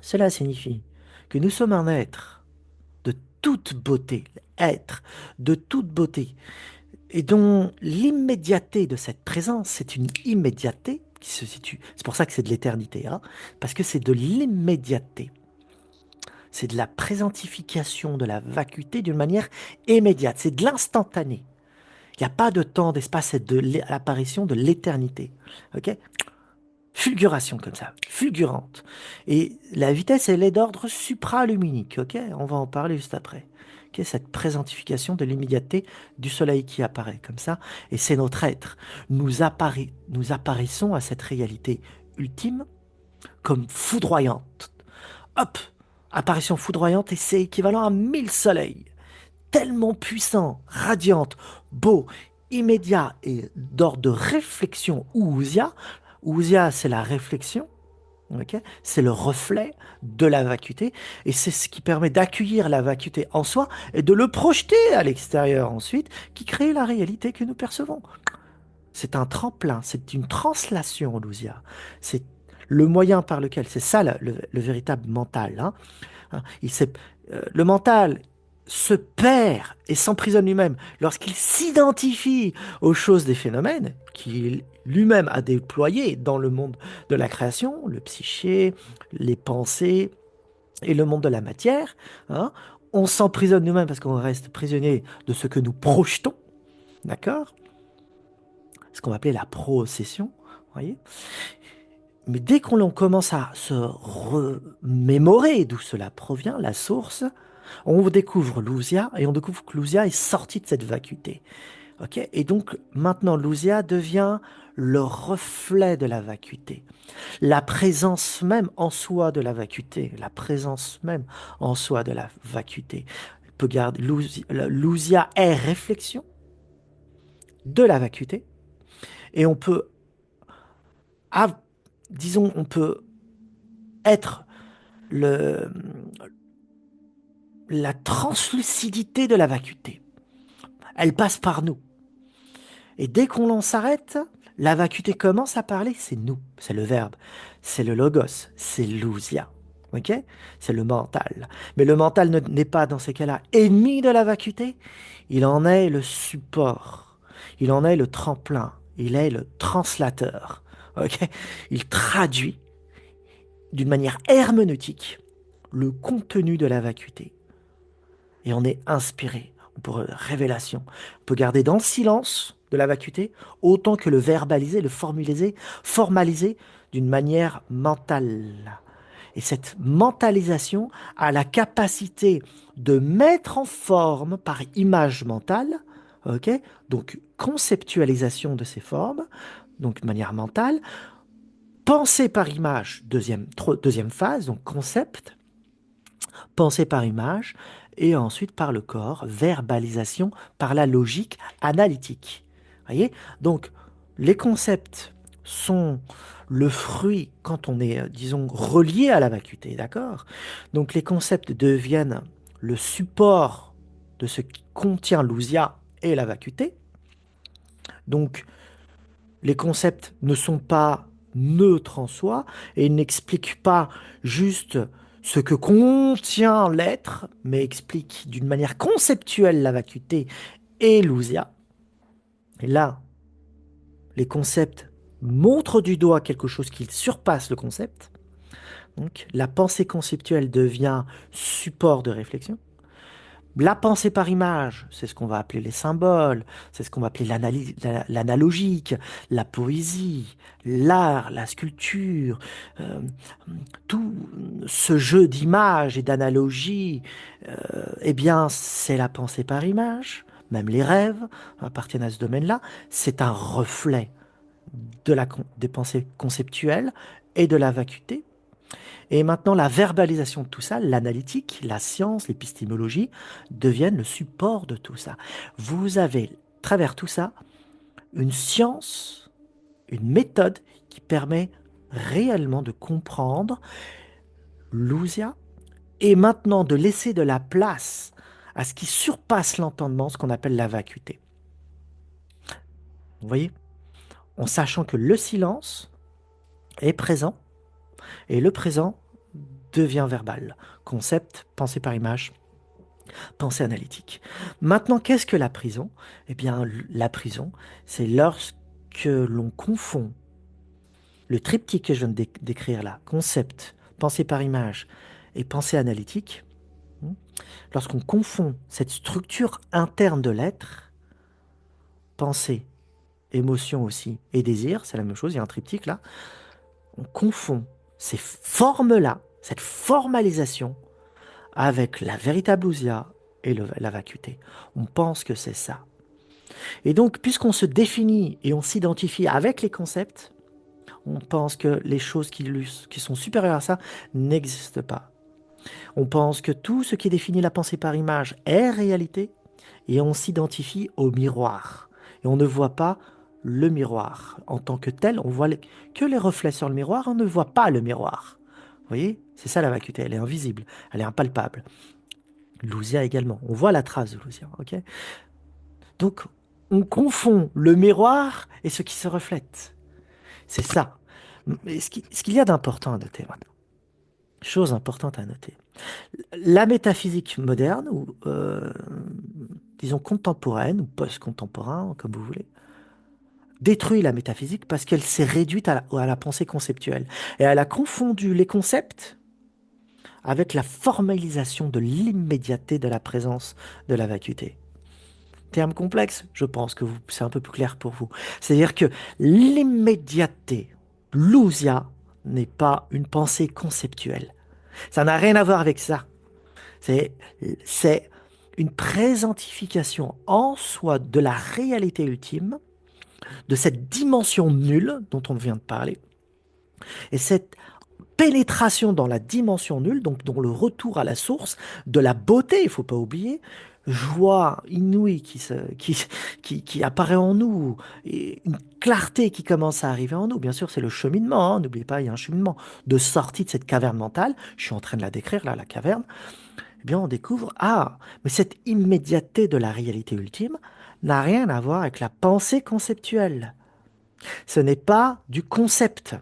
cela signifie que nous sommes un être de toute beauté, être de toute beauté, et dont l'immédiateté de cette présence, c'est une immédiateté qui se situe. C'est pour ça que c'est de l'éternité, hein, parce que c'est de l'immédiateté. C'est de la présentification de la vacuité d'une manière immédiate. C'est de l'instantané. Il n'y a pas de temps, d'espace, c'est de l'apparition de l'éternité. Ok? Fulguration comme ça, fulgurante. Et la vitesse, elle est d'ordre supraluminique. Ok? On va en parler juste après. Ok? Cette présentification de l'immédiateté du soleil qui apparaît comme ça. Et c'est notre être. Nous apparaissons à cette réalité ultime comme foudroyante. Hop! Apparition foudroyante et c'est équivalent à 1000 soleils. Tellement puissant, radiante, beau, immédiat et d'ordre de réflexion ousia. Ousia, c'est la réflexion, ok, c'est le reflet de la vacuité et c'est ce qui permet d'accueillir la vacuité en soi et de le projeter à l'extérieur ensuite, qui crée la réalité que nous percevons. C'est un tremplin, c'est une translation, l'ousia. C'est le moyen par lequel, c'est ça le véritable mental, hein. Hein, le mental se perd et s'emprisonne lui-même lorsqu'il s'identifie aux choses des phénomènes qu'il lui-même a déployés dans le monde de la création, le psyché, les pensées et le monde de la matière, hein. On s'emprisonne nous-mêmes parce qu'on reste prisonnier de ce que nous projetons, d'accord? Ce qu'on va appeler la procession, voyez? Mais dès qu'on commence à se remémorer d'où cela provient, la source, on découvre l'ousia et on découvre que l'ousia est sorti de cette vacuité. Ok. Et donc maintenant l'ousia devient le reflet de la vacuité, la présence même en soi de la vacuité, la présence même en soi de la vacuité. On peut garder l'ousia est réflexion de la vacuité et on peut, disons, on peut être le, la translucidité de la vacuité. Elle passe par nous. Et dès qu'on l'en s'arrête, la vacuité commence à parler, c'est nous, c'est le verbe, c'est le logos, c'est l'ousia. Ok? C'est le mental. Mais le mental n'est pas dans ces cas-là ennemi de la vacuité, il en est le support, il en est le tremplin, il est le translateur. Ok? Il traduit d'une manière herméneutique le contenu de la vacuité. et on est inspiré. On peut révélation. On peut garder dans le silence de la vacuité autant que le verbaliser, le formaliser d'une manière mentale. Et cette mentalisation a la capacité de mettre en forme par image mentale, ok? Donc conceptualisation de ces formes, donc de manière mentale, pensée par image, deuxième phase, donc concept, pensée par image, et ensuite par le corps, verbalisation par la logique analytique. Voyez? Donc, les concepts sont le fruit quand on est, disons, relié à la vacuité, d'accord? Donc, les concepts deviennent le support de ce qui contient l'ousia et la vacuité. Donc, les concepts ne sont pas neutres en soi et n'expliquent pas juste ce que contient l'être, mais expliquent d'une manière conceptuelle la vacuité et l'ousia. Et là, les concepts montrent du doigt quelque chose qui surpasse le concept. Donc, la pensée conceptuelle devient support de réflexion. La pensée par image, c'est ce qu'on va appeler les symboles, c'est ce qu'on va appeler l'analogique, la poésie, l'art, la sculpture, euh, tout ce jeu d'images et d'analogies, eh bien, c'est la pensée par image. Même les rêves appartiennent à ce domaine-là. C'est un reflet des pensées conceptuelles et de la vacuité. Et maintenant, la verbalisation de tout ça, l'analytique, la science, l'épistémologie, deviennent le support de tout ça. Vous avez, à travers tout ça, une science, une méthode qui permet réellement de comprendre l'ousia et maintenant de laisser de la place à ce qui surpasse l'entendement, ce qu'on appelle la vacuité. Vous voyez? En sachant que le silence est présent et le présent devient verbal. Concept, pensée par image, pensée analytique. Maintenant, qu'est-ce que la prison? Eh bien, la prison, c'est lorsque l'on confond le triptyque que je viens de décrire là, concept, pensée par image et pensée analytique, hmm, lorsqu'on confond cette structure interne de l'être, pensée, émotion aussi, et désir, c'est la même chose, il y a un triptyque là, on confond ces formes-là, cette formalisation, avec la véritable ousia et la vacuité. On pense que c'est ça. Et donc, puisqu'on se définit et on s'identifie avec les concepts, on pense que les choses qui sont supérieures à ça n'existent pas. On pense que tout ce qui définit la pensée par image est réalité et on s'identifie au miroir. Et on ne voit pas le miroir. En tant que tel, on voit que les reflets sur le miroir, on ne voit pas le miroir. Vous voyez? C'est ça la vacuité, elle est invisible, elle est impalpable. L'ousia également, on voit la trace de l'ousia, ok? Donc, on confond le miroir et ce qui se reflète. C'est ça. Mais ce qu'il y a d'important à noter maintenant, chose importante à noter, la métaphysique moderne, ou disons contemporaine, ou post-contemporain, comme vous voulez, détruit la métaphysique parce qu'elle s'est réduite à la pensée conceptuelle. Et elle a confondu les concepts avec la formalisation de l'immédiateté de la présence de la vacuité. Terme complexe, je pense que c'est un peu plus clair pour vous. C'est-à-dire que l'immédiateté, l'ousia, n'est pas une pensée conceptuelle. Ça n'a rien à voir avec ça. C'est, c'est une présentification en soi de la réalité ultime, de cette dimension nulle dont on vient de parler. Et cette pénétration dans la dimension nulle, donc dans le retour à la source de la beauté, il ne faut pas oublier, joie inouïe qui apparaît en nous, et une clarté qui commence à arriver en nous. Bien sûr, c'est le cheminement, hein, n'oubliez pas, il y a un cheminement de sortie de cette caverne mentale. Je suis en train de la décrire là, la caverne. Eh bien, on découvre, ah, mais cette immédiateté de la réalité ultime n'a rien à voir avec la pensée conceptuelle. Ce n'est pas du concept.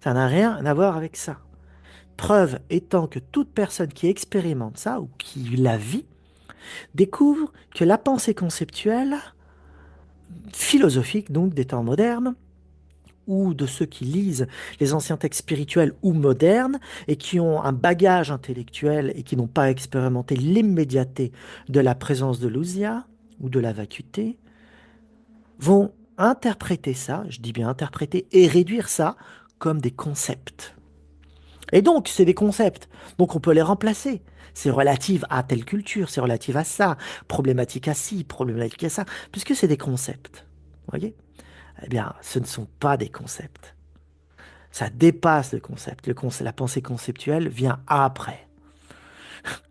Ça n'a rien à voir avec ça. Preuve étant que toute personne qui expérimente ça ou qui la vit découvre que la pensée conceptuelle, philosophique donc des temps modernes, ou de ceux qui lisent les anciens textes spirituels ou modernes et qui ont un bagage intellectuel et qui n'ont pas expérimenté l'immédiateté de la présence de l'ousia ou de la vacuité, vont interpréter ça, je dis bien interpréter, et réduire ça comme des concepts. Et donc, c'est des concepts. Donc, on peut les remplacer. C'est relatif à telle culture, c'est relatif à ça, problématique à ci, problématique à ça, puisque c'est des concepts. Vous voyez? Eh bien, ce ne sont pas des concepts. Ça dépasse le concept. La pensée conceptuelle vient après.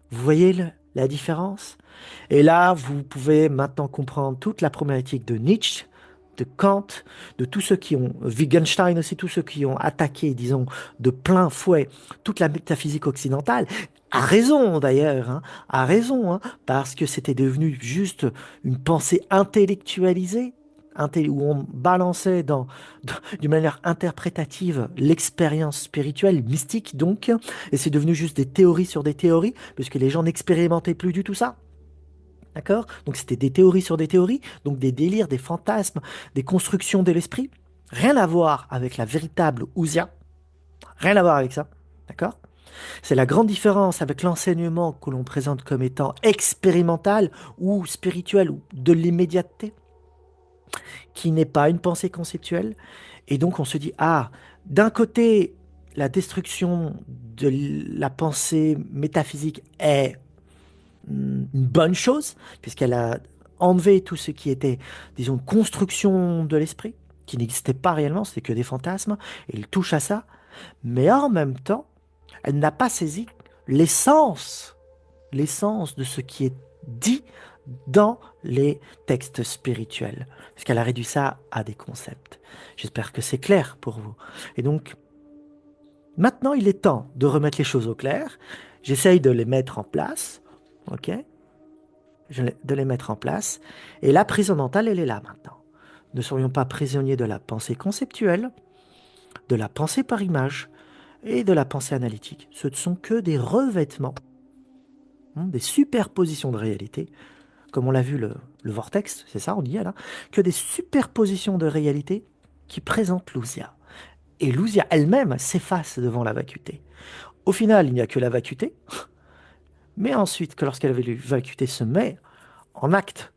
Vous voyez la différence? Et là, vous pouvez maintenant comprendre toute la problématique de Nietzsche, de Kant, de tous ceux qui ont, Wittgenstein aussi, tous ceux qui ont attaqué, disons, de plein fouet toute la métaphysique occidentale, a raison d'ailleurs, hein, a raison, hein, parce que c'était devenu juste une pensée intellectualisée, où on balançait d'une manière interprétative l'expérience spirituelle, mystique donc, et c'est devenu juste des théories sur des théories, puisque les gens n'expérimentaient plus du tout ça. D'accord? Donc c'était des théories sur des théories, donc des délires, des fantasmes, des constructions de l'esprit. Rien à voir avec la véritable ousia. Rien à voir avec ça. D'accord? C'est la grande différence avec l'enseignement que l'on présente comme étant expérimental ou spirituel ou de l'immédiateté, qui n'est pas une pensée conceptuelle. Et donc on se dit, ah, d'un côté, la destruction de la pensée métaphysique est une bonne chose, puisqu'elle a enlevé tout ce qui était, disons, construction de l'esprit, qui n'existait pas réellement, c'était que des fantasmes, et il touche à ça, mais en même temps, elle n'a pas saisi l'essence, l'essence de ce qui est dit dans les textes spirituels, parce qu'elle a réduit ça à des concepts. J'espère que c'est clair pour vous. Et donc, maintenant, il est temps de remettre les choses au clair. J'essaye de les mettre en place, ok? De les mettre en place. Et la prison mentale, elle est là maintenant. Ne serions pas prisonniers de la pensée conceptuelle, de la pensée par image et de la pensée analytique. Ce ne sont que des revêtements, hein, des superpositions de réalité, comme on l'a vu le vortex, c'est ça, on y est là, que des superpositions de réalité qui présentent l'ousia. Et l'ousia elle-même s'efface devant la vacuité. Au final, il n'y a que la vacuité, mais ensuite, que lorsqu'elle avait vacuité se met en acte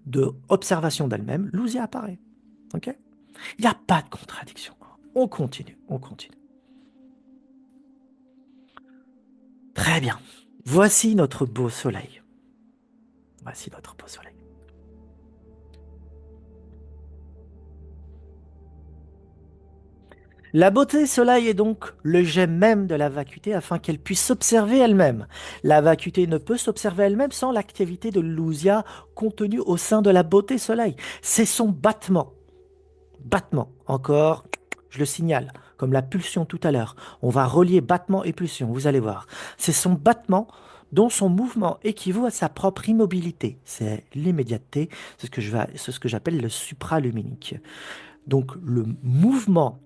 de observation d'elle-même, l'ousia apparaît. Ok? Il n'y a pas de contradiction. On continue, on continue. Très bien. Voici notre beau soleil. Voici notre beau soleil. La beauté soleil est donc le jet même de la vacuité afin qu'elle puisse s'observer elle-même. La vacuité ne peut s'observer elle-même sans l'activité de l'ousia contenue au sein de la beauté soleil. C'est son battement. Battement. Encore, je le signale, comme la pulsion tout à l'heure. On va relier battement et pulsion, vous allez voir. C'est son battement dont son mouvement équivaut à sa propre immobilité. C'est l'immédiateté, c'est ce que j'appelle le supraluminique. Donc le mouvement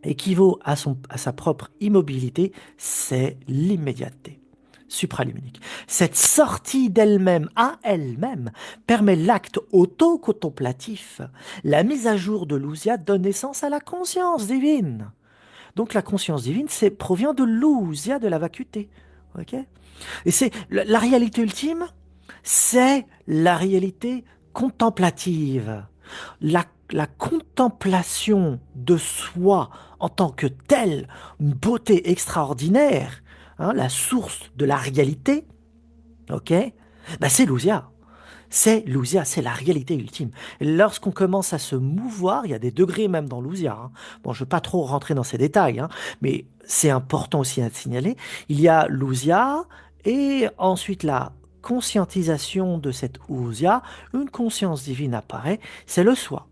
équivaut à sa propre immobilité, c'est l'immédiateté supraluminique. Cette sortie d'elle-même à elle-même permet l'acte auto-contemplatif. La mise à jour de l'ousia donne naissance à la conscience divine. Donc la conscience divine, provient de l'ousia de la vacuité. Ok? Et c'est la réalité ultime, c'est la réalité contemplative. La contemplation de soi en tant que telle, une beauté extraordinaire, hein, la source de la réalité, ok, ben c'est l'ousia. C'est l'ousia, c'est la réalité ultime. Et lorsqu'on commence à se mouvoir, il y a des degrés même dans l'ousia, hein. Bon, je ne veux pas trop rentrer dans ces détails, hein, mais c'est important aussi à signaler. Il y a l'ousia et ensuite la conscientisation de cette ousia, une conscience divine apparaît, c'est le soi.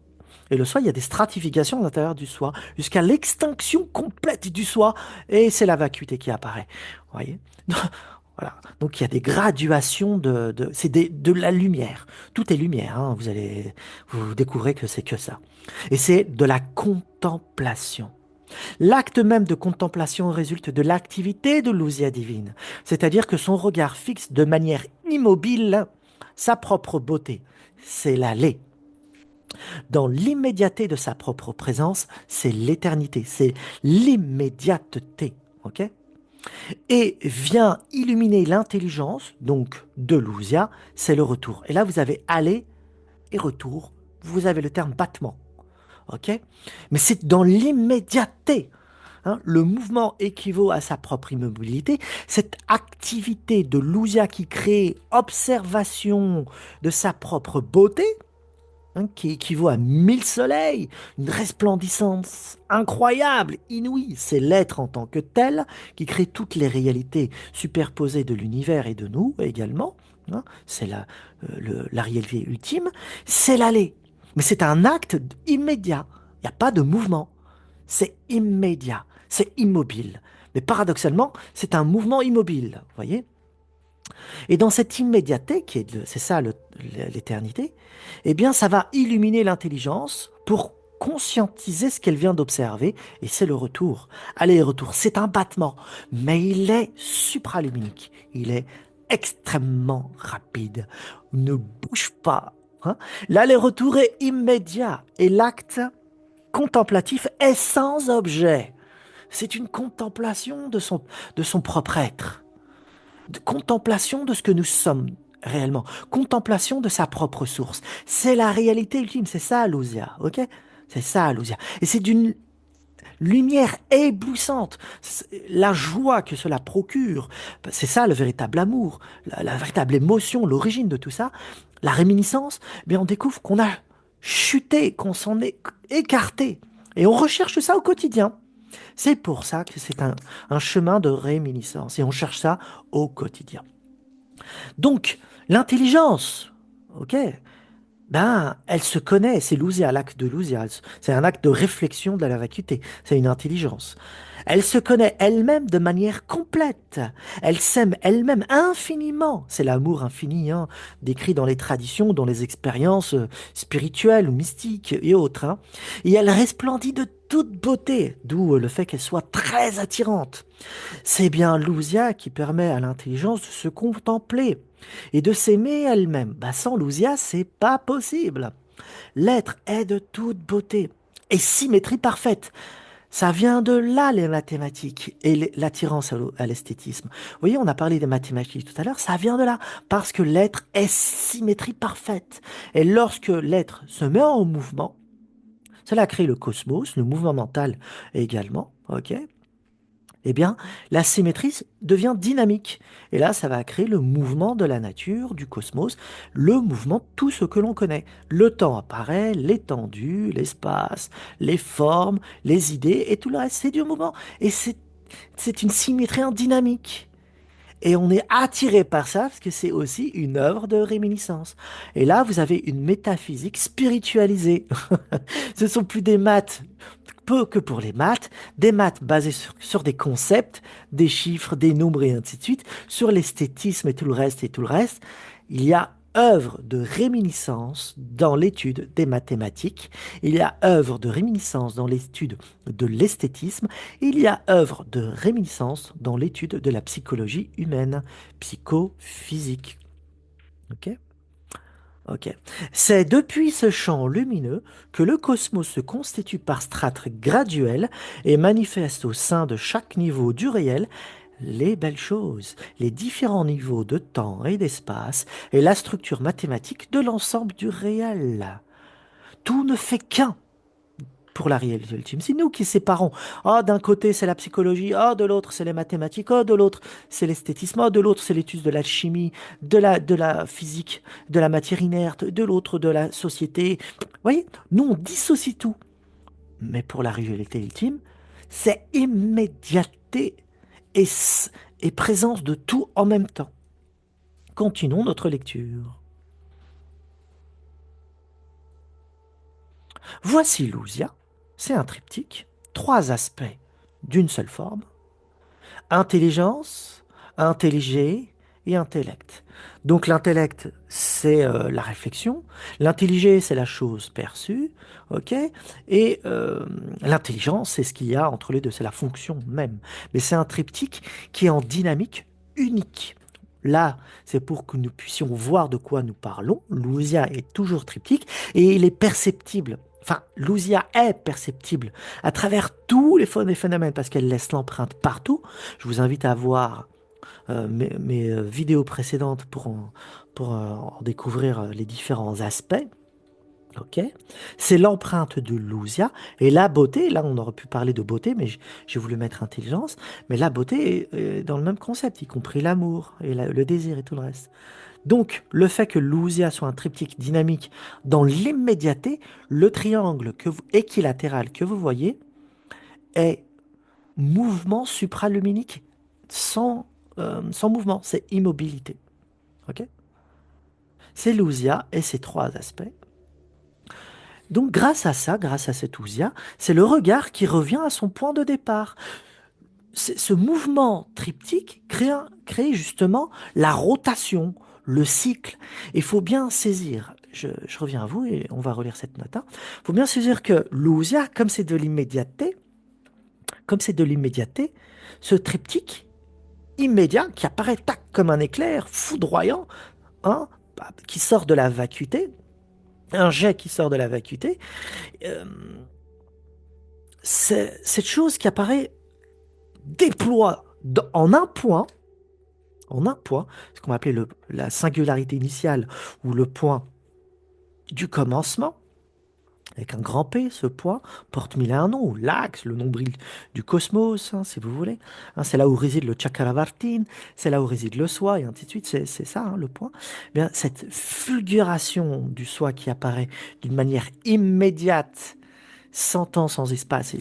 Et le soi, il y a des stratifications à l'intérieur du soi, jusqu'à l'extinction complète du soi, et c'est la vacuité qui apparaît. Vous voyez? Voilà. Donc il y a des graduations c'est de la lumière. Tout est lumière, hein. Vous découvrez que c'est que ça. Et c'est de la contemplation. L'acte même de contemplation résulte de l'activité de l'ousia divine, c'est-à-dire que son regard fixe de manière immobile sa propre beauté. C'est la lait. Dans l'immédiateté de sa propre présence, c'est l'éternité, c'est l'immédiateté. Ok? Et vient illuminer l'intelligence, donc de Lusia, c'est le retour. Et là, vous avez aller et retour, vous avez le terme battement. Ok? Mais c'est dans l'immédiateté. Hein, le mouvement équivaut à sa propre immobilité. Cette activité de Lusia qui crée observation de sa propre beauté, hein, qui équivaut à 1000 soleils, une resplendissance incroyable, inouïe. C'est l'être en tant que tel qui crée toutes les réalités superposées de l'univers et de nous également. Hein. C'est la réalité ultime. C'est l'aller. Mais c'est un acte immédiat. Il n'y a pas de mouvement. C'est immédiat. C'est immobile. Mais paradoxalement, c'est un mouvement immobile. Vous voyez? Et dans cette immédiateté, c'est ça l'éternité, eh bien, ça va illuminer l'intelligence pour conscientiser ce qu'elle vient d'observer, et c'est le retour. Aller-retour, c'est un battement, mais il est supraluminique, il est extrêmement rapide. Ne bouge pas. Hein. L'aller-retour est immédiat, et l'acte contemplatif est sans objet. C'est une contemplation de son propre être, de contemplation de ce que nous sommes réellement, contemplation de sa propre source. C'est la réalité ultime, c'est ça Alousia, ok? C'est ça Alousia. Et c'est d'une lumière éblouissante. La joie que cela procure, c'est ça le véritable amour, la véritable émotion, l'origine de tout ça. La réminiscence, mais on découvre qu'on a chuté, qu'on s'en est écarté. Et on recherche ça au quotidien. C'est pour ça que c'est un chemin de réminiscence. Et on cherche ça au quotidien. Donc, l'intelligence, ok, ben, elle se connaît, c'est l'ousia, l'acte de l'ousia. C'est un acte de réflexion de la vacuité, c'est une intelligence. Elle se connaît elle-même de manière complète. Elle s'aime elle-même infiniment. C'est l'amour infini, hein, décrit dans les traditions, dans les expériences spirituelles ou mystiques et autres. Hein. Et elle resplendit de toute beauté, d'où le fait qu'elle soit très attirante. C'est bien l'ousia qui permet à l'intelligence de se contempler et de s'aimer elle-même. Bah, sans l'ousia, c'est pas possible. L'être est de toute beauté et symétrie parfaite. Ça vient de là, les mathématiques et l'attirance à l'esthétisme. Vous voyez, on a parlé des mathématiques tout à l'heure, ça vient de là, parce que l'être est symétrie parfaite. Et lorsque l'être se met en mouvement, cela crée le cosmos, le mouvement mental également, ok? Eh bien, la symétrie devient dynamique. Et là, ça va créer le mouvement de la nature, du cosmos, le mouvement de tout ce que l'on connaît. Le temps apparaît, l'étendue, l'espace, les formes, les idées, et tout le reste, c'est du mouvement. Et c'est une symétrie en dynamique. Et on est attiré par ça parce que c'est aussi une œuvre de réminiscence. Et là, vous avez une métaphysique spiritualisée. Ce sont plus des maths, peu que pour les maths, des maths basées sur des concepts, des chiffres, des nombres et ainsi de suite, sur l'esthétisme et tout le reste et tout le reste. Il y a œuvre de réminiscence dans l'étude des mathématiques, il y a œuvre de réminiscence dans l'étude de l'esthétisme, il y a œuvre de réminiscence dans l'étude de la psychologie humaine, psychophysique. Ok? Ok. C'est depuis ce champ lumineux que le cosmos se constitue par strates graduelles et manifeste au sein de chaque niveau du réel les belles choses, les différents niveaux de temps et d'espace et la structure mathématique de l'ensemble du réel. Tout ne fait qu'un pour la réalité ultime. C'est nous qui séparons. Ah, d'un côté, c'est la psychologie. Ah, de l'autre, c'est les mathématiques. Ah, de l'autre, c'est l'esthétisme. Ah, de l'autre, c'est l'étude de l'alchimie, de la physique, de la matière inerte. De l'autre, de la société. Vous voyez, nous, on dissocie tout. Mais pour la réalité ultime, c'est immédiateté et, et présence de tout en même temps. Continuons notre lecture. Voici l'ousia. C'est un triptyque. Trois aspects d'une seule forme. Intelligence, intelliger et intellect. Donc l'intellect, c'est la réflexion. L'intelliger, c'est la chose perçue. Ok. Et l'intelligence, c'est ce qu'il y a entre les deux. C'est la fonction même. Mais c'est un triptyque qui est en dynamique unique. Là, c'est pour que nous puissions voir de quoi nous parlons. L'ousia est toujours triptyque et il est perceptible. Enfin, l'ousia est perceptible à travers tous les phénomènes parce qu'elle laisse l'empreinte partout. Je vous invite à voir mes vidéos précédentes pour en découvrir les différents aspects. Ok, c'est l'empreinte de l'ousia et la beauté. Là, on aurait pu parler de beauté, mais j'ai voulu mettre intelligence. Mais la beauté est dans le même concept, y compris l'amour et le désir et tout le reste. Donc, le fait que l'ousia soit un triptyque dynamique dans l'immédiateté, le triangle équilatéral que vous voyez est mouvement supraluminique sans mouvement, c'est immobilité. Ok, c'est l'ousia et ses trois aspects. Donc grâce à ça, grâce à cet ousia, c'est le regard qui revient à son point de départ. Ce mouvement triptyque crée justement la rotation, le cycle. Il faut bien saisir, je reviens à vous et on va relire cette note. Il faut bien saisir que l'ousia, comme c'est de l'immédiateté, ce triptyque immédiat qui apparaît tac comme un éclair foudroyant, hein, qui sort de la vacuité, un jet qui sort de la vacuité, euh, c'est cette chose qui apparaît déploie en un point, ce qu'on va appeler la singularité initiale ou le point du commencement, avec un grand P, ce point porte mille et un noms, ou l'axe, le nombril du cosmos, hein, si vous voulez. Hein, c'est là où réside le Chakravartin, c'est là où réside le soi, et ainsi de suite, c'est ça, hein, le point. Eh bien, cette fulguration du soi qui apparaît d'une manière immédiate, sans temps, sans espace, et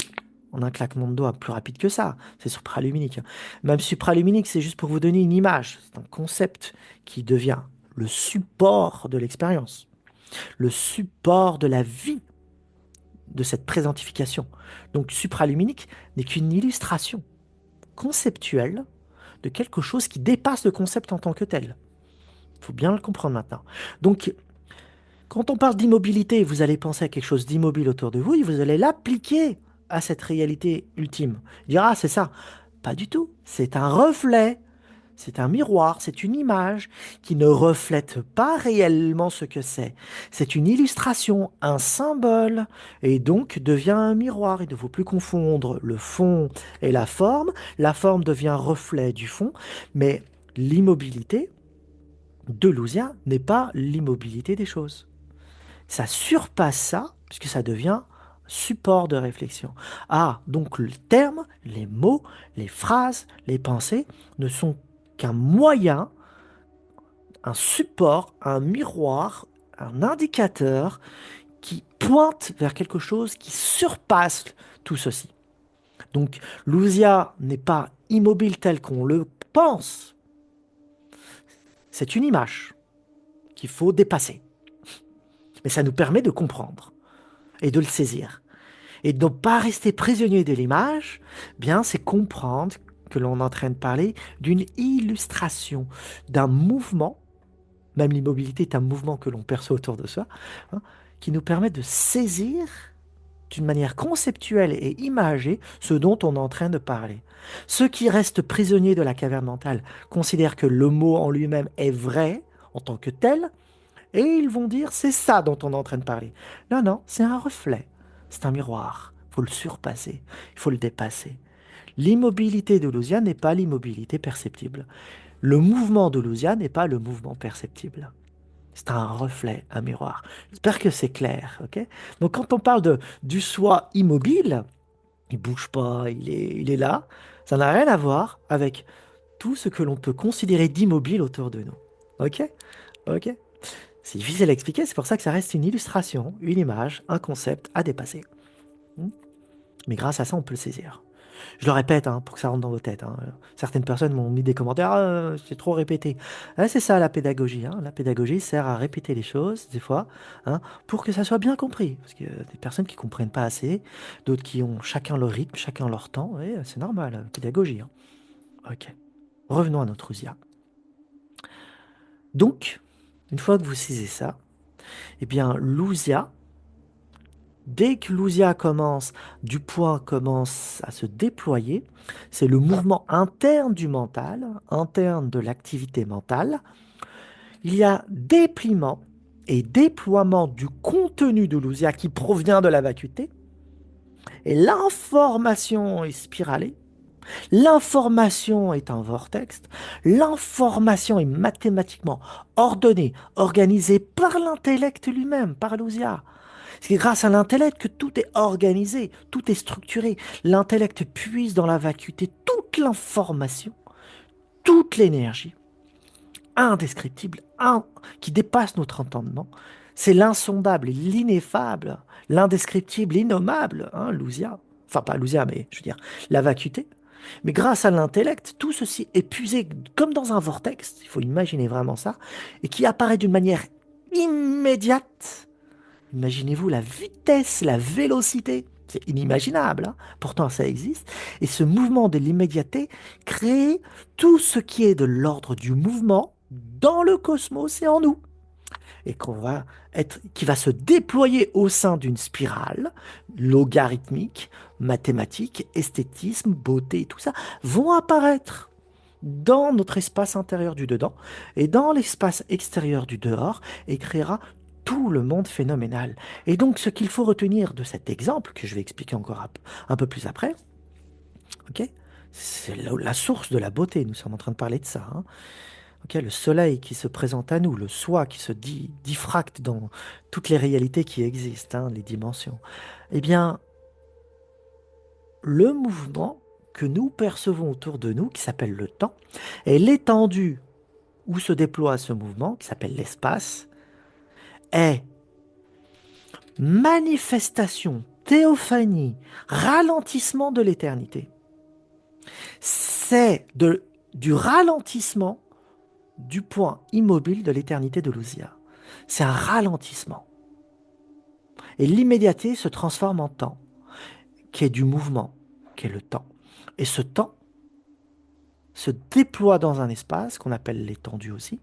en un claquement de doigts, plus rapide que ça, c'est supraluminique. Hein. Même supraluminique, c'est juste pour vous donner une image, c'est un concept qui devient le support de l'expérience, le support de la vie de cette présentification. Donc supraluminique n'est qu'une illustration conceptuelle de quelque chose qui dépasse le concept en tant que tel. Il faut bien le comprendre maintenant. Donc, quand on parle d'immobilité, vous allez penser à quelque chose d'immobile autour de vous et vous allez l'appliquer à cette réalité ultime. Dire, ah, c'est ça. Pas du tout. C'est un reflet. C'est un miroir, c'est une image qui ne reflète pas réellement ce que c'est. C'est une illustration, un symbole, et donc devient un miroir. Il ne faut plus confondre le fond et la forme. La forme devient reflet du fond, mais l'immobilité de l'ousia n'est pas l'immobilité des choses. Ça surpasse ça, puisque ça devient support de réflexion. Ah, donc le terme, les mots, les phrases, les pensées ne sont qu'un moyen, un support, un miroir, un indicateur qui pointe vers quelque chose qui surpasse tout ceci. Donc l'ousia n'est pas immobile tel qu'on le pense, c'est une image qu'il faut dépasser. Mais ça nous permet de comprendre et de le saisir. Et de ne pas rester prisonnier de l'image, bien c'est comprendre que l'on est en train de parler d'une illustration, d'un mouvement, même l'immobilité est un mouvement que l'on perçoit autour de soi, hein, qui nous permet de saisir d'une manière conceptuelle et imagée ce dont on est en train de parler. Ceux qui restent prisonniers de la caverne mentale considèrent que le mot en lui-même est vrai en tant que tel, et ils vont dire c'est ça dont on est en train de parler. Non, non, c'est un reflet, c'est un miroir. Il faut le surpasser, il faut le dépasser. L'immobilité de l'ousia n'est pas l'immobilité perceptible. Le mouvement de l'ousia n'est pas le mouvement perceptible. C'est un reflet, un miroir. J'espère que c'est clair, ok? Donc quand on parle du soi immobile, il bouge pas, il est là, ça n'a rien à voir avec tout ce que l'on peut considérer d'immobile autour de nous. Ok? Ok? C'est difficile à expliquer, c'est pour ça que ça reste une illustration, une image, un concept à dépasser. Hmm. Mais grâce à ça, on peut le saisir. Je le répète hein, pour que ça rentre dans vos têtes. Hein. Certaines personnes m'ont mis des commentaires, ah, c'est trop répété. Ah, c'est ça la pédagogie. Hein. La pédagogie sert à répéter les choses, des fois, hein, pour que ça soit bien compris. Parce qu'il y a des personnes qui comprennent pas assez, d'autres qui ont chacun leur rythme, chacun leur temps, et c'est normal, la pédagogie. Hein. Ok. Revenons à notre ousia. Donc, une fois que vous saisissez ça, eh bien, l'ousia Dès que l'ousia commence, du point commence à se déployer, c'est le mouvement interne du mental, interne de l'activité mentale. Il y a dépliement et déploiement du contenu de l'ousia qui provient de la vacuité, et l'information est spiralée. L'information est un vortex. L'information est mathématiquement ordonnée, organisée par l'intellect lui-même, par l'ousia. C'est grâce à l'intellect que tout est organisé, tout est structuré. L'intellect puise dans la vacuité toute l'information, toute l'énergie, indescriptible, qui dépasse notre entendement. C'est l'insondable, l'ineffable, l'indescriptible, l'innommable, l'ousia. Enfin, pas l'ousia, mais je veux dire, la vacuité. Mais grâce à l'intellect, tout ceci est puisé comme dans un vortex, il faut imaginer vraiment ça, et qui apparaît d'une manière immédiate. Imaginez-vous la vitesse, la vélocité. C'est inimaginable, hein. Pourtant ça existe. Et ce mouvement de l'immédiateté crée tout ce qui est de l'ordre du mouvement dans le cosmos et en nous. Et qui va se déployer au sein d'une spirale logarithmique, mathématique, esthétisme, beauté, tout ça, vont apparaître dans notre espace intérieur du dedans et dans l'espace extérieur du dehors et créera tout le monde phénoménal. Et donc, ce qu'il faut retenir de cet exemple, que je vais expliquer encore un peu plus après, ok, c'est la source de la beauté. Nous sommes en train de parler de ça, hein. Ok, le soleil qui se présente à nous, le soi qui se diffracte dans toutes les réalités qui existent, hein, les dimensions. Eh bien, le mouvement que nous percevons autour de nous, qui s'appelle le temps, et l'étendue où se déploie ce mouvement, qui s'appelle l'espace, est manifestation, théophanie, ralentissement de l'éternité. C'est du ralentissement du point immobile de l'éternité de l'ousia. C'est un ralentissement. Et l'immédiateté se transforme en temps, qui est du mouvement, qui est le temps. Et ce temps se déploie dans un espace qu'on appelle l'étendue aussi.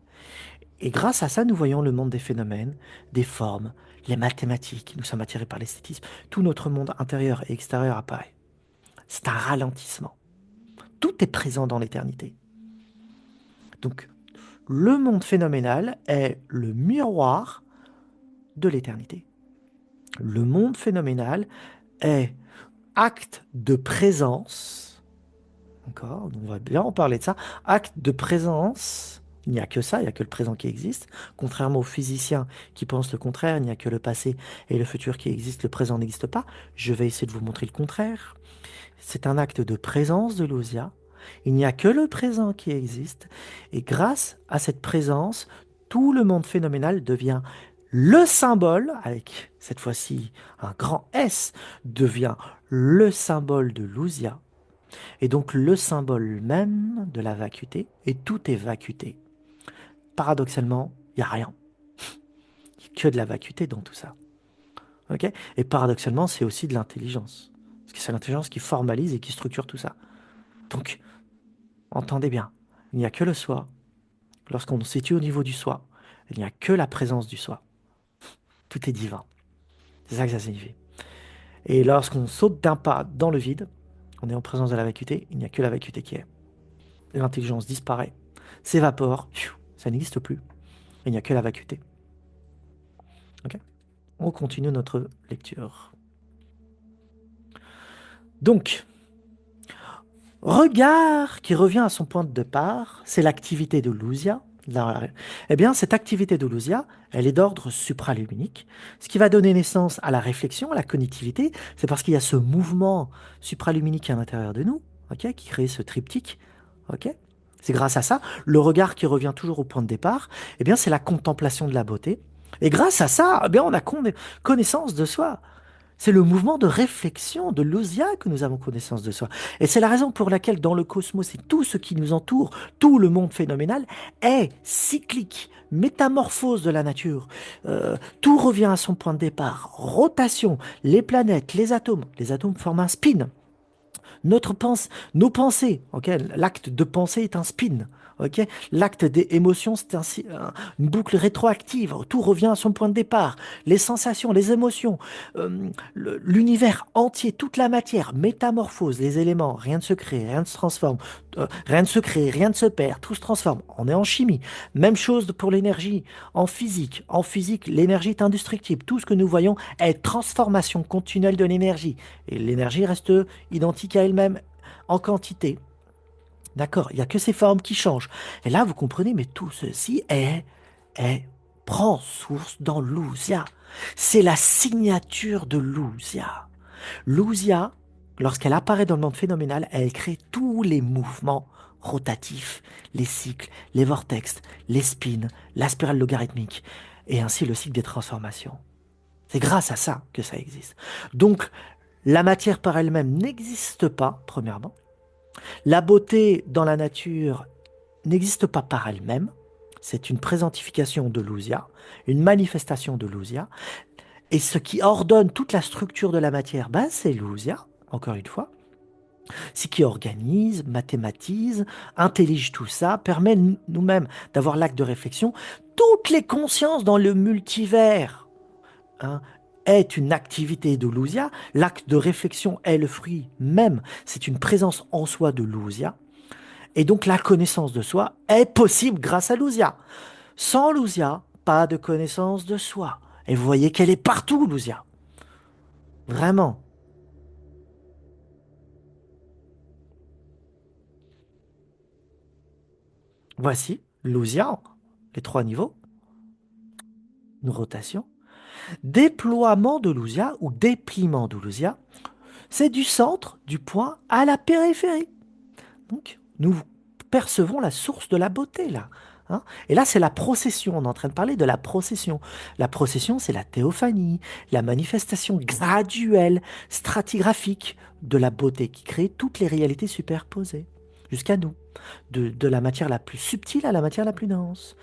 Et grâce à ça, nous voyons le monde des phénomènes, des formes, les mathématiques. Nous sommes attirés par l'esthétisme. Tout notre monde intérieur et extérieur apparaît. C'est un ralentissement. Tout est présent dans l'éternité. Donc, le monde phénoménal est le miroir de l'éternité. Le monde phénoménal est acte de présence. D'accord? On va bien en parler de ça. Acte de présence. Il n'y a que ça, il n'y a que le présent qui existe. Contrairement aux physiciens qui pensent le contraire, il n'y a que le passé et le futur qui existent, le présent n'existe pas. Je vais essayer de vous montrer le contraire. C'est un acte de présence de l'ousia. Il n'y a que le présent qui existe. Et grâce à cette présence, tout le monde phénoménal devient le symbole, avec cette fois-ci un grand S, devient le symbole de l'ousia. Et donc le symbole même de la vacuité. Et tout est vacuité. Paradoxalement, il n'y a rien. Il n'y a que de la vacuité dans tout ça. Okay, et paradoxalement, c'est aussi de l'intelligence. Parce que c'est l'intelligence qui formalise et qui structure tout ça. Donc, entendez bien, il n'y a que le soi. Lorsqu'on se situe au niveau du soi, il n'y a que la présence du soi. Tout est divin. C'est ça que ça signifie. Et lorsqu'on saute d'un pas dans le vide, on est en présence de la vacuité, il n'y a que la vacuité qui est. L'intelligence disparaît, s'évapore, ça n'existe plus. Il n'y a que la vacuité. Okay, on continue notre lecture. Donc, regard qui revient à son point de départ, c'est l'activité de l'ousia. Eh bien, cette activité de l'ousia, elle est d'ordre supraluminique, ce qui va donner naissance à la réflexion, à la cognitivité. C'est parce qu'il y a ce mouvement supraluminique à l'intérieur de nous, ok, qui crée ce triptyque. Ok, c'est grâce à ça, le regard qui revient toujours au point de départ, eh bien, c'est la contemplation de la beauté. Et grâce à ça, eh bien, on a connaissance de soi. C'est le mouvement de réflexion de l'ousia que nous avons connaissance de soi. Et c'est la raison pour laquelle dans le cosmos et tout ce qui nous entoure, tout le monde phénoménal est cyclique, métamorphose de la nature. Tout revient à son point de départ, rotation, les planètes, les atomes. Les atomes forment un spin. Nos pensées, ok, l'acte de penser est un spin. Ok? L'acte des émotions, c'est une boucle rétroactive. Tout revient à son point de départ. Les sensations, les émotions, l'univers entier, toute la matière, métamorphose, les éléments, rien ne se crée, rien ne se transforme, rien ne se crée, rien ne se perd, tout se transforme. On est en chimie. Même chose pour l'énergie, en physique. En physique, l'énergie est indestructible. Tout ce que nous voyons est transformation continuelle de l'énergie. Et l'énergie reste identique à elle-même en quantité. D'accord, il n'y a que ces formes qui changent. Et là, vous comprenez, mais tout ceci prend source dans l'ousia. C'est la signature de l'ousia. L'ousia, lorsqu'elle apparaît dans le monde phénoménal, elle crée tous les mouvements rotatifs, les cycles, les vortex, les spins, la spirale logarithmique, et ainsi le cycle des transformations. C'est grâce à ça que ça existe. Donc, la matière par elle-même n'existe pas, premièrement. La beauté dans la nature n'existe pas par elle-même. C'est une présentification de l'ousia, une manifestation de l'ousia. Et ce qui ordonne toute la structure de la matière, ben, c'est l'ousia, encore une fois. Ce qui organise, mathématise, intellige tout ça, permet nous-mêmes d'avoir l'acte de réflexion. Toutes les consciences dans le multivers, hein, est une activité de l'ousia. L'acte de réflexion est le fruit même. C'est une présence en soi de l'ousia. Et donc la connaissance de soi est possible grâce à l'ousia. Sans l'ousia, pas de connaissance de soi. Et vous voyez qu'elle est partout, l'ousia. Vraiment. Voici l'ousia, les trois niveaux, une rotation. Déploiement de l'ousia ou dépliement de l'ousia, c'est du centre, du point à la périphérie. Donc, nous percevons la source de la beauté, là. Hein. Et là, c'est la procession. On est en train de parler de la procession. La procession, c'est la théophanie, la manifestation graduelle, stratigraphique de la beauté qui crée toutes les réalités superposées jusqu'à nous. De la matière la plus subtile à la matière la plus dense.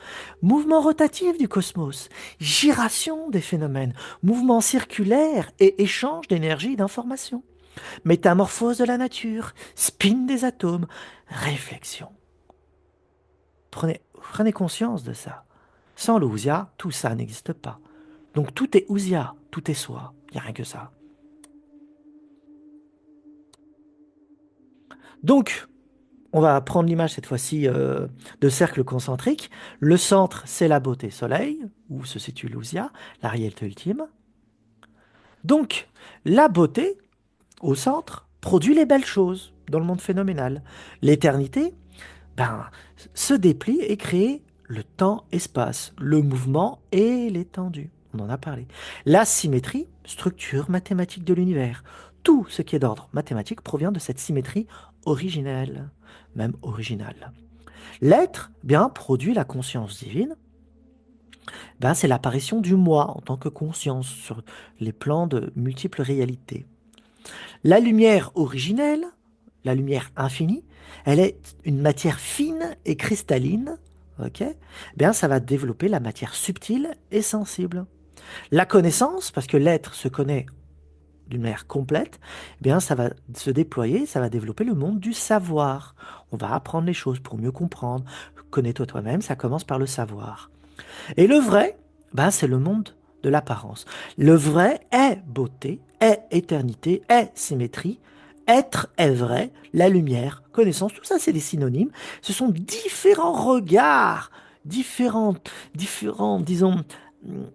Mouvement rotatif du cosmos, giration des phénomènes, mouvement circulaire et échange d'énergie et d'informations. Métamorphose de la nature, spin des atomes, réflexion. Prenez conscience de ça. Sans le ousia, tout ça n'existe pas. Donc tout est ousia, tout est soi. Il n'y a rien que ça. Donc, on va prendre l'image cette fois-ci de cercle concentrique. Le centre, c'est la beauté soleil, où se situe l'ousia, la réalité ultime. Donc, la beauté, au centre, produit les belles choses dans le monde phénoménal. L'éternité, ben, se déplie et crée le temps-espace, le mouvement et l'étendue. On en a parlé. La symétrie, structure mathématique de l'univers. Tout ce qui est d'ordre mathématique provient de cette symétrie originelle, même originale. L'être, bien, produit la conscience divine. Ben, c'est l'apparition du moi en tant que conscience sur les plans de multiples réalités. La lumière originelle, la lumière infinie, elle est une matière fine et cristalline, ok? Bien, ça va développer la matière subtile et sensible. La connaissance, parce que l'être se connaît d'une manière complète, bien, ça va se déployer, ça va développer le monde du savoir. On va apprendre les choses pour mieux comprendre. Connais-toi toi-même, ça commence par le savoir. Et le vrai, ben, c'est le monde de l'apparence. Le vrai est beauté, est éternité, est symétrie. Être est vrai, la lumière, connaissance, tout ça c'est des synonymes. Ce sont différents regards, disons, hum,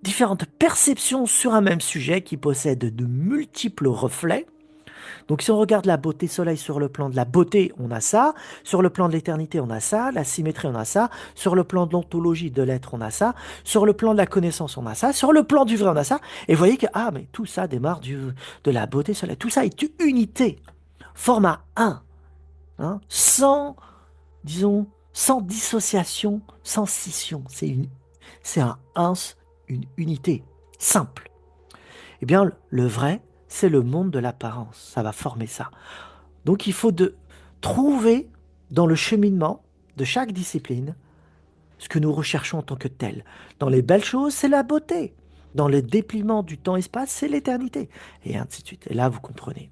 différentes perceptions sur un même sujet qui possèdent de multiples reflets. Donc si on regarde la beauté soleil sur le plan de la beauté, on a ça. Sur le plan de l'éternité, on a ça. La symétrie, on a ça. Sur le plan de l'ontologie de l'être, on a ça. Sur le plan de la connaissance, on a ça. Sur le plan du vrai, on a ça. Et vous voyez que, ah, mais tout ça démarre de la beauté soleil. Tout ça est une unité, format un, hein, sans, disons, sans dissociation, sans scission. C'est un uns, une unité, simple. Eh bien, le vrai, c'est le monde de l'apparence. Ça va former ça. Donc il faut trouver dans le cheminement de chaque discipline ce que nous recherchons en tant que tel. Dans les belles choses, c'est la beauté. Dans le dépliement du temps-espace, c'est l'éternité. Et ainsi de suite. Et là, vous comprenez.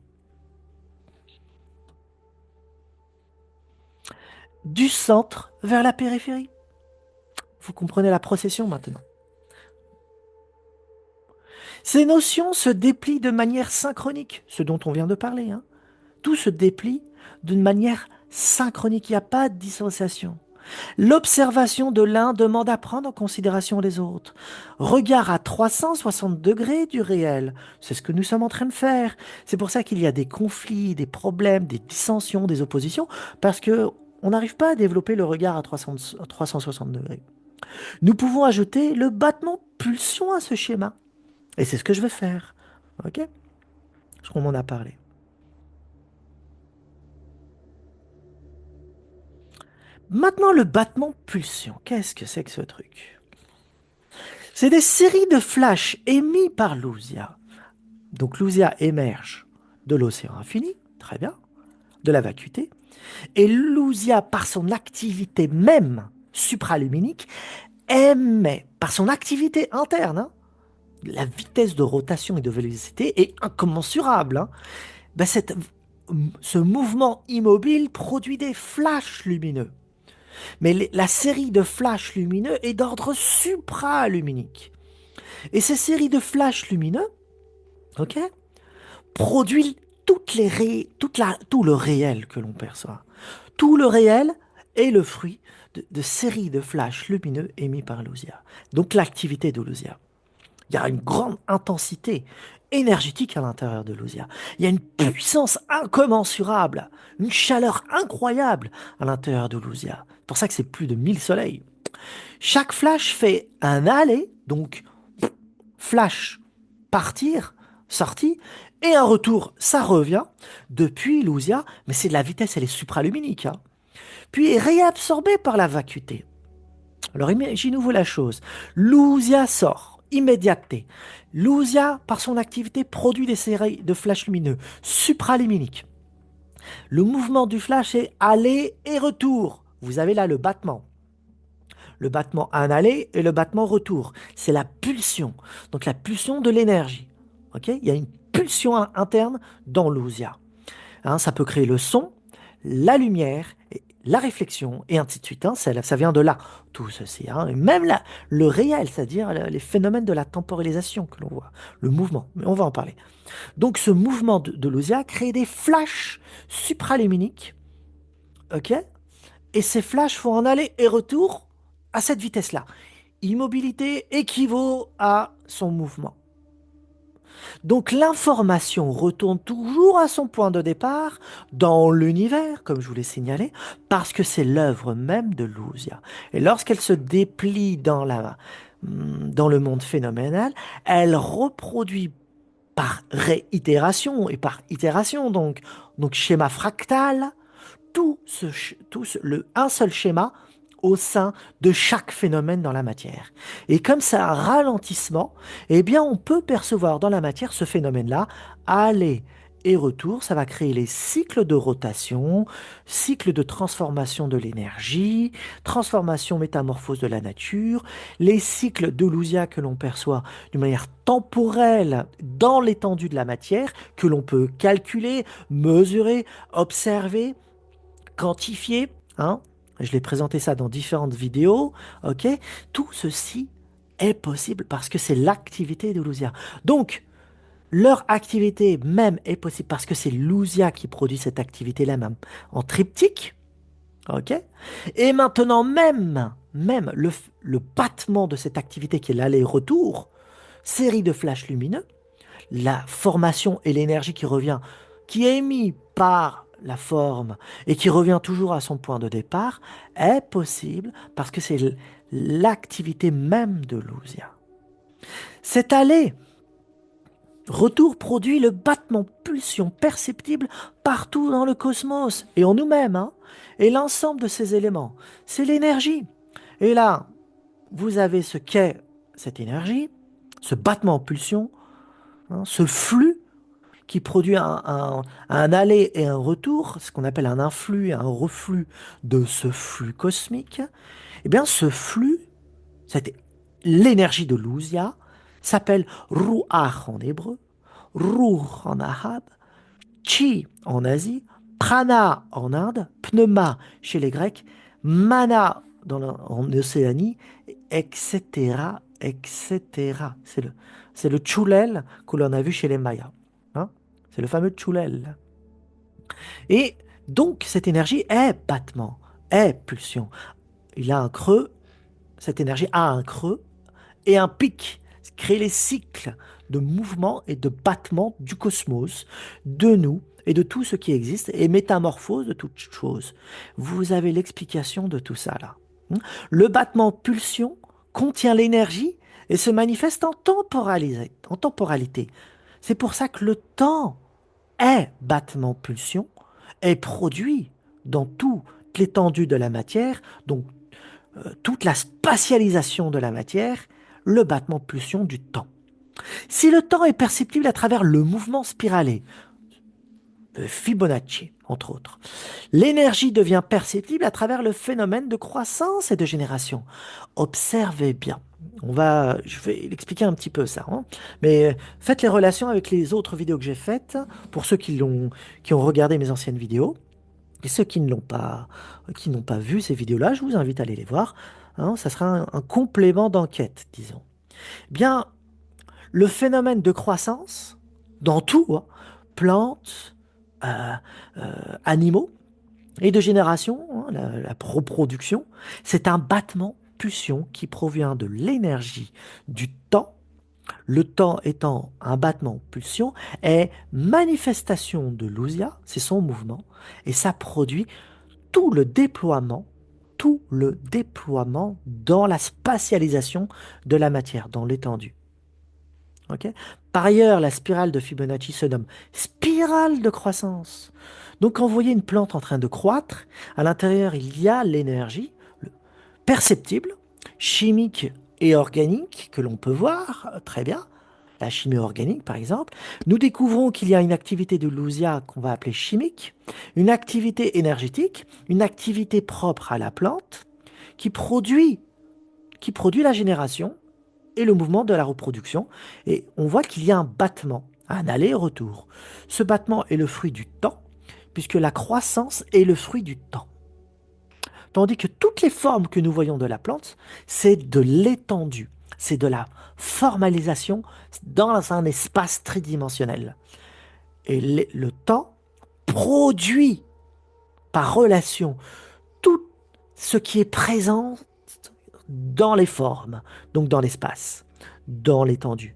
du centre vers la périphérie. Vous comprenez la procession maintenant. Ces notions se déplient de manière synchronique, ce dont on vient de parler, hein. Tout se déplie d'une manière synchronique, il n'y a pas de dissociation. L'observation de l'un demande à prendre en considération les autres. Regard à 360 degrés du réel. C'est ce que nous sommes en train de faire. C'est pour ça qu'il y a des conflits, des problèmes, des dissensions, des oppositions, parce que on n'arrive pas à développer le regard à 360 degrés. Nous pouvons ajouter le battement pulsion à ce schéma. Et c'est ce que je vais faire. Ok? Parce qu'on m'en a parlé. Maintenant, le battement pulsion. Qu'est-ce que c'est que ce truc? C'est des séries de flashs émis par Lucia. Donc Lucia émerge de l'océan infini, très bien, de la vacuité. Et Lucia, par son activité même supraluminique, émet, par son activité interne, hein, la vitesse de rotation et de vélocité est incommensurable, hein. Ben, ce mouvement immobile produit des flashs lumineux. Mais la série de flashs lumineux est d'ordre supraluminique. Et ces séries de flashs lumineux, ok, produit tout le réel que l'on perçoit. Tout le réel est le fruit de séries de flashs lumineux émis par Lucia. Donc l'activité de Lucia. Il y a une grande intensité énergétique à l'intérieur de Lucia. Il y a une puissance incommensurable, une chaleur incroyable à l'intérieur de Lucia. C'est pour ça que c'est plus de 1000 soleils. Chaque flash fait un aller, donc flash, partir, sortie, et un retour, ça revient depuis Lucia, mais c'est de la vitesse, elle est supraluminique, hein. Puis est réabsorbé par la vacuité. Alors imaginez-vous la chose. Lucia sort, immédiateté. Lucia, par son activité, produit des séries de flashs lumineux supraluminiques. Le mouvement du flash est aller et retour. Vous avez là le battement. Le battement un aller et le battement retour. C'est la pulsion. Donc la pulsion de l'énergie. Ok, il y a une pulsion interne dans Lucia. Hein, ça peut créer le son, la lumière, la réflexion, et ainsi de suite, hein. Ça vient de là, tout ceci, hein. Et même là, le réel, c'est-à-dire les phénomènes de la temporalisation que l'on voit, le mouvement, mais on va en parler. Donc ce mouvement de Lucia crée des flashs supraluminiques, ok? Et ces flashs font un aller et retour à cette vitesse-là. Immobilité équivaut à son mouvement. Donc l'information retourne toujours à son point de départ dans l'univers, comme je vous l'ai signalé, parce que c'est l'œuvre même de Lucia. Et lorsqu'elle se déplie dans le monde phénoménal, elle reproduit par réitération et par itération, donc schéma fractal, un seul schéma au sein de chaque phénomène dans la matière. Et comme c'est un ralentissement, eh bien on peut percevoir dans la matière ce phénomène-là, aller et retour, ça va créer les cycles de rotation, cycles de transformation de l'énergie, transformation métamorphose de la nature, les cycles de Lucia que l'on perçoit d'une manière temporelle dans l'étendue de la matière, que l'on peut calculer, mesurer, observer, quantifier, hein. Je l'ai présenté ça dans différentes vidéos, ok. Tout ceci est possible parce que c'est l'activité de Lucia. Donc, leur activité même est possible parce que c'est Lucia qui produit cette activité-là même en triptyque, ok. Et maintenant même le battement de cette activité qui est l'aller-retour, série de flashs lumineux, la formation et l'énergie qui revient, qui est émise par la forme et qui revient toujours à son point de départ, est possible parce que c'est l'activité même de Lucia. Cet aller-retour produit le battement pulsion perceptible partout dans le cosmos et en nous-mêmes, hein. Et l'ensemble de ces éléments, c'est l'énergie. Et là, vous avez ce qu'est cette énergie, ce battement en pulsion, hein, ce flux qui produit un aller et un retour, ce qu'on appelle un influx et un reflux de ce flux cosmique. Eh bien, ce flux, l'énergie de Lucia, s'appelle Ruach en hébreu, Ruch en arabe, Chi en Asie, prana en Inde, pneuma chez les Grecs, mana en Océanie, etc., etc. C'est le tchoulel que l'on a vu chez les Mayas. Hein. C'est le fameux tchoulel. Et donc, cette énergie est battement, est pulsion. Il a un creux, cette énergie a un creux et un pic, créer les cycles de mouvement et de battement du cosmos, de nous et de tout ce qui existe, et métamorphose de toute chose. Vous avez l'explication de tout ça là. Le battement pulsion contient l'énergie et se manifeste en temporalité. En temporalité. C'est pour ça que le temps est battement pulsion, est produit dans toute l'étendue de la matière, donc toute la spatialisation de la matière, le battement de pulsion du temps. Si le temps est perceptible à travers le mouvement spiralé, de Fibonacci, entre autres, l'énergie devient perceptible à travers le phénomène de croissance et de génération. Observez bien. Je vais l'expliquer un petit peu ça, hein. Mais faites les relations avec les autres vidéos que j'ai faites, pour ceux qui ont regardé mes anciennes vidéos. Et ceux qui n'ont pas vu ces vidéos-là, je vous invite à aller les voir. Hein, ça sera un complément d'enquête, disons. Bien, le phénomène de croissance, dans tout, hein, plantes, euh, animaux, et de génération, hein, la reproduction, c'est un battement pulsion qui provient de l'énergie du temps. Le temps étant un battement pulsion, est manifestation de l'ousia, c'est son mouvement, et ça produit tout le déploiement, tout le déploiement dans la spatialisation de la matière, dans l'étendue. Ok. Par ailleurs, la spirale de Fibonacci se nomme spirale de croissance. Donc quand vous voyez une plante en train de croître, à l'intérieur il y a l'énergie perceptible, chimique et organique, que l'on peut voir très bien, la chimie organique par exemple. Nous découvrons qu'il y a une activité de l'ousia qu'on va appeler chimique, une activité énergétique, une activité propre à la plante qui produit, qui produit la génération et le mouvement de la reproduction. Et on voit qu'il y a un battement, un aller-retour. Ce battement est le fruit du temps, puisque la croissance est le fruit du temps. Tandis que toutes les formes que nous voyons de la plante, c'est de l'étendue, c'est de la formalisation dans un espace tridimensionnel. Et le temps produit par relation tout ce qui est présent dans les formes, donc dans l'espace, dans l'étendue.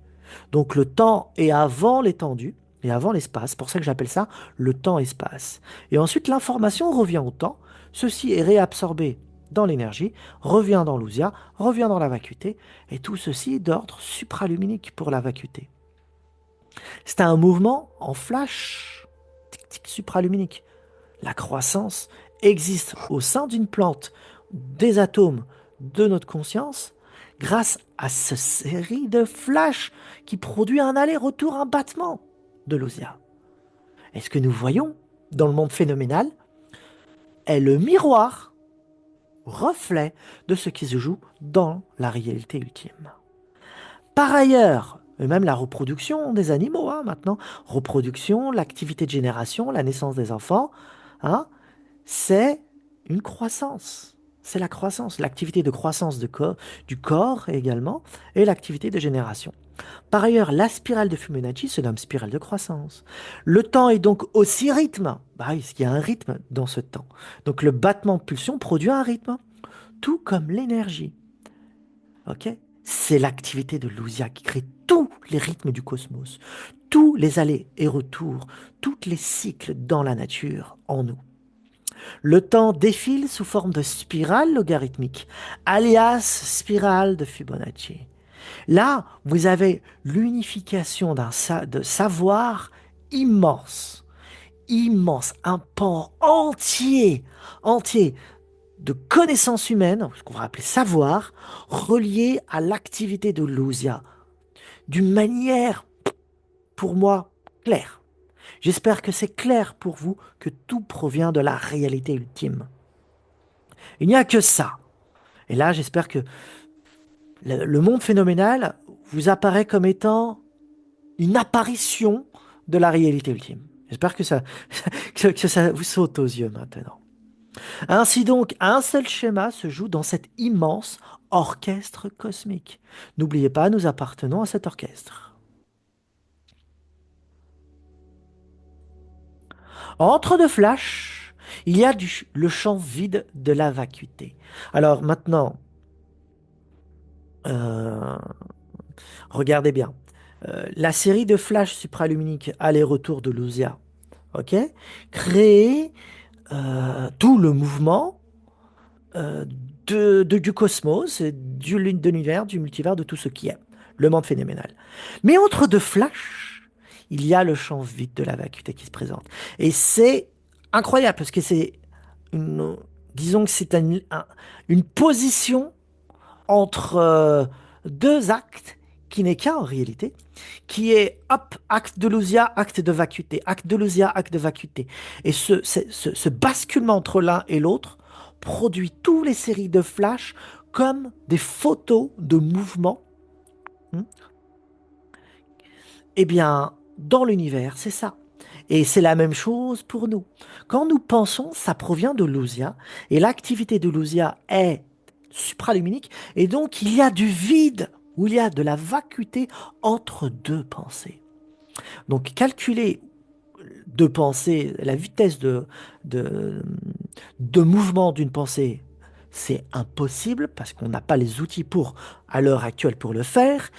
Donc le temps est avant l'étendue et avant l'espace, pour ça que j'appelle ça le temps-espace. Et ensuite l'information revient au temps, ceci est réabsorbé dans l'énergie, revient dans l'ousia, revient dans la vacuité, et tout ceci est d'ordre supraluminique pour la vacuité. C'est un mouvement en flash, tic-tic, supraluminique. La croissance existe au sein d'une plante, des atomes de notre conscience, grâce à cette série de flashs qui produit un aller-retour, un battement de l'ousia. Et ce que nous voyons dans le monde phénoménal est le miroir, reflet de ce qui se joue dans la réalité ultime. Par ailleurs, et même la reproduction des animaux, hein, maintenant, reproduction, l'activité de génération, la naissance des enfants, hein, c'est une croissance. C'est la croissance, l'activité de croissance du corps également, et l'activité de génération. Par ailleurs, la spirale de Fibonacci se nomme spirale de croissance. Le temps est donc aussi rythme. Bah oui, parce qu'il y a un rythme dans ce temps. Donc le battement de pulsion produit un rythme, tout comme l'énergie. Ok. C'est l'activité de l'ousia qui crée tous les rythmes du cosmos, tous les allers et retours, tous les cycles dans la nature, en nous. Le temps défile sous forme de spirale logarithmique, alias spirale de Fibonacci. Là, vous avez l'unification de savoir immense, immense, un pan entier, entier de connaissances humaines, ce qu'on va appeler savoir, relié à l'activité de l'ousia, d'une manière, pour moi, claire. J'espère que c'est clair pour vous que tout provient de la réalité ultime. Il n'y a que ça. Et là, j'espère que le monde phénoménal vous apparaît comme étant une apparition de la réalité ultime. J'espère que ça, que ça vous saute aux yeux maintenant. Ainsi donc, un seul schéma se joue dans cet immense orchestre cosmique. N'oubliez pas, nous appartenons à cet orchestre. Entre deux flashs, il y a le champ vide de la vacuité. Alors maintenant, euh, regardez bien. La série de flashs supraluminiques aller-retour de Luzia, ok, crée tout le mouvement euh, du cosmos, de l'univers, du multivers, de tout ce qui est, le monde phénoménal. Mais entre deux flashs, il y a le champ vide de la vacuité qui se présente. Et c'est incroyable parce que c'est une, disons que c'est une position entre deux actes qui n'est qu'un en réalité, qui est hop, acte de Lusia, acte de vacuité, acte de Lusia, acte de vacuité. Et ce basculement entre l'un et l'autre produit toutes les séries de flash comme des photos de mouvements. Hmm. Eh bien, dans l'univers, c'est ça. Et c'est la même chose pour nous. Quand nous pensons, ça provient de Lusia, et l'activité de Lusia est supraluminique, et donc il y a du vide, ou il y a de la vacuité entre deux pensées. Donc calculer deux pensées, la vitesse de, de mouvement d'une pensée, c'est impossible, parce qu'on n'a pas les outils pour, à l'heure actuelle, pour le faire,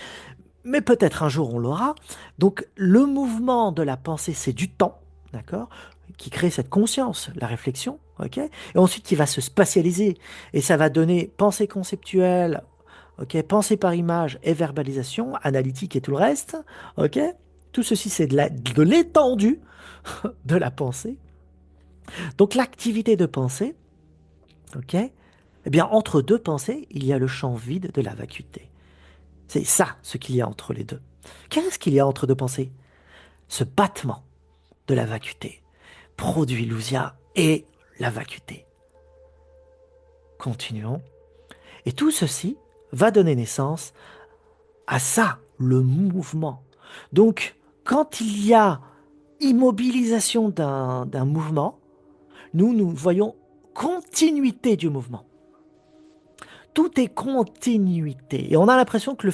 mais peut-être un jour on l'aura. Donc le mouvement de la pensée, c'est du temps, d'accord, qui crée cette conscience, la réflexion, ok, et ensuite qui va se spatialiser et ça va donner pensée conceptuelle, ok, pensée par image et verbalisation, analytique et tout le reste, ok. Tout ceci, c'est de l'étendue de la pensée. Donc l'activité de pensée, ok, eh bien entre deux pensées, il y a le champ vide de la vacuité. C'est ça ce qu'il y a entre les deux. Qu'est-ce qu'il y a entre deux pensées? Ce battement de la vacuité produit l'ousia et la vacuité. Continuons. Et tout ceci va donner naissance à ça, le mouvement. Donc, quand il y a immobilisation d'un mouvement, nous voyons continuité du mouvement. Tout est continuité. Et on a l'impression que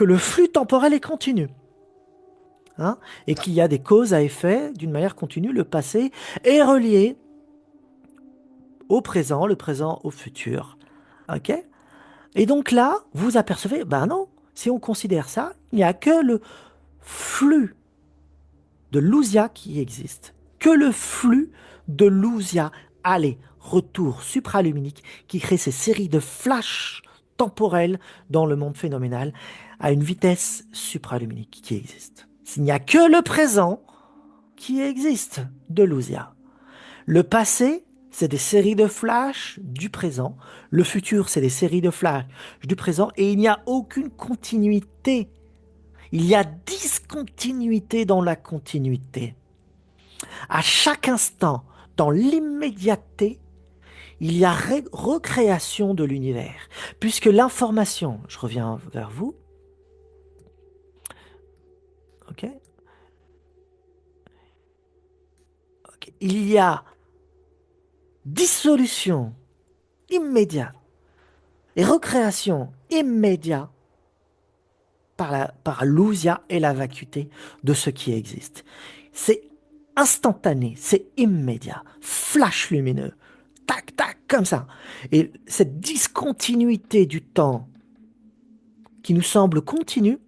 le flux temporel est continu. Hein, et qu'il y a des causes à effet d'une manière continue. Le passé est relié au présent, le présent au futur. Ok? Et donc là, vous apercevez, ben non, si on considère ça, il n'y a que le flux de Lusia qui existe. Que le flux de Lusia, aller, retour supraluminique, qui crée ces séries de flashs temporels dans le monde phénoménal à une vitesse supraluminique qui existe. S'il n'y a que le présent qui existe de Lusia. Le passé, c'est des séries de flashs du présent. Le futur, c'est des séries de flashs du présent. Et il n'y a aucune continuité. Il y a discontinuité dans la continuité. À chaque instant, dans l'immédiateté, il y a recréation de l'univers. Puisque l'information, je reviens vers vous, ok, ok, il y a dissolution immédiate et recréation immédiate par l'ousia et la vacuité de ce qui existe. C'est instantané, c'est immédiat, flash lumineux, tac, tac, comme ça. Et cette discontinuité du temps qui nous semble continue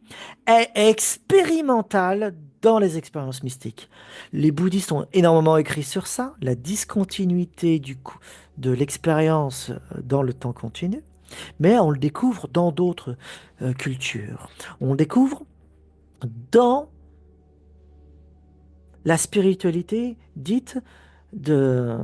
est expérimentale dans les expériences mystiques. Les bouddhistes ont énormément écrit sur ça, la discontinuité de l'expérience dans le temps continu. Mais on le découvre dans d'autres cultures. On le découvre dans la spiritualité dite de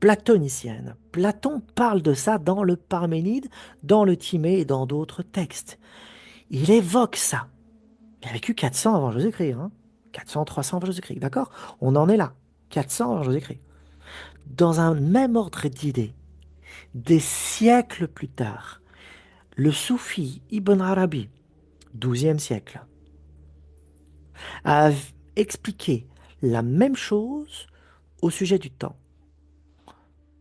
platonicienne. Platon parle de ça dans le Parménide, dans le Timée et dans d'autres textes. Il évoque ça. Il a vécu 400 avant Jésus-Christ. Hein. 400, 300 avant Jésus-Christ. D'accord? On en est là. 400 avant Jésus-Christ. Dans un même ordre d'idées, des siècles plus tard, le soufi Ibn Arabi, 12e siècle, a expliqué la même chose au sujet du temps.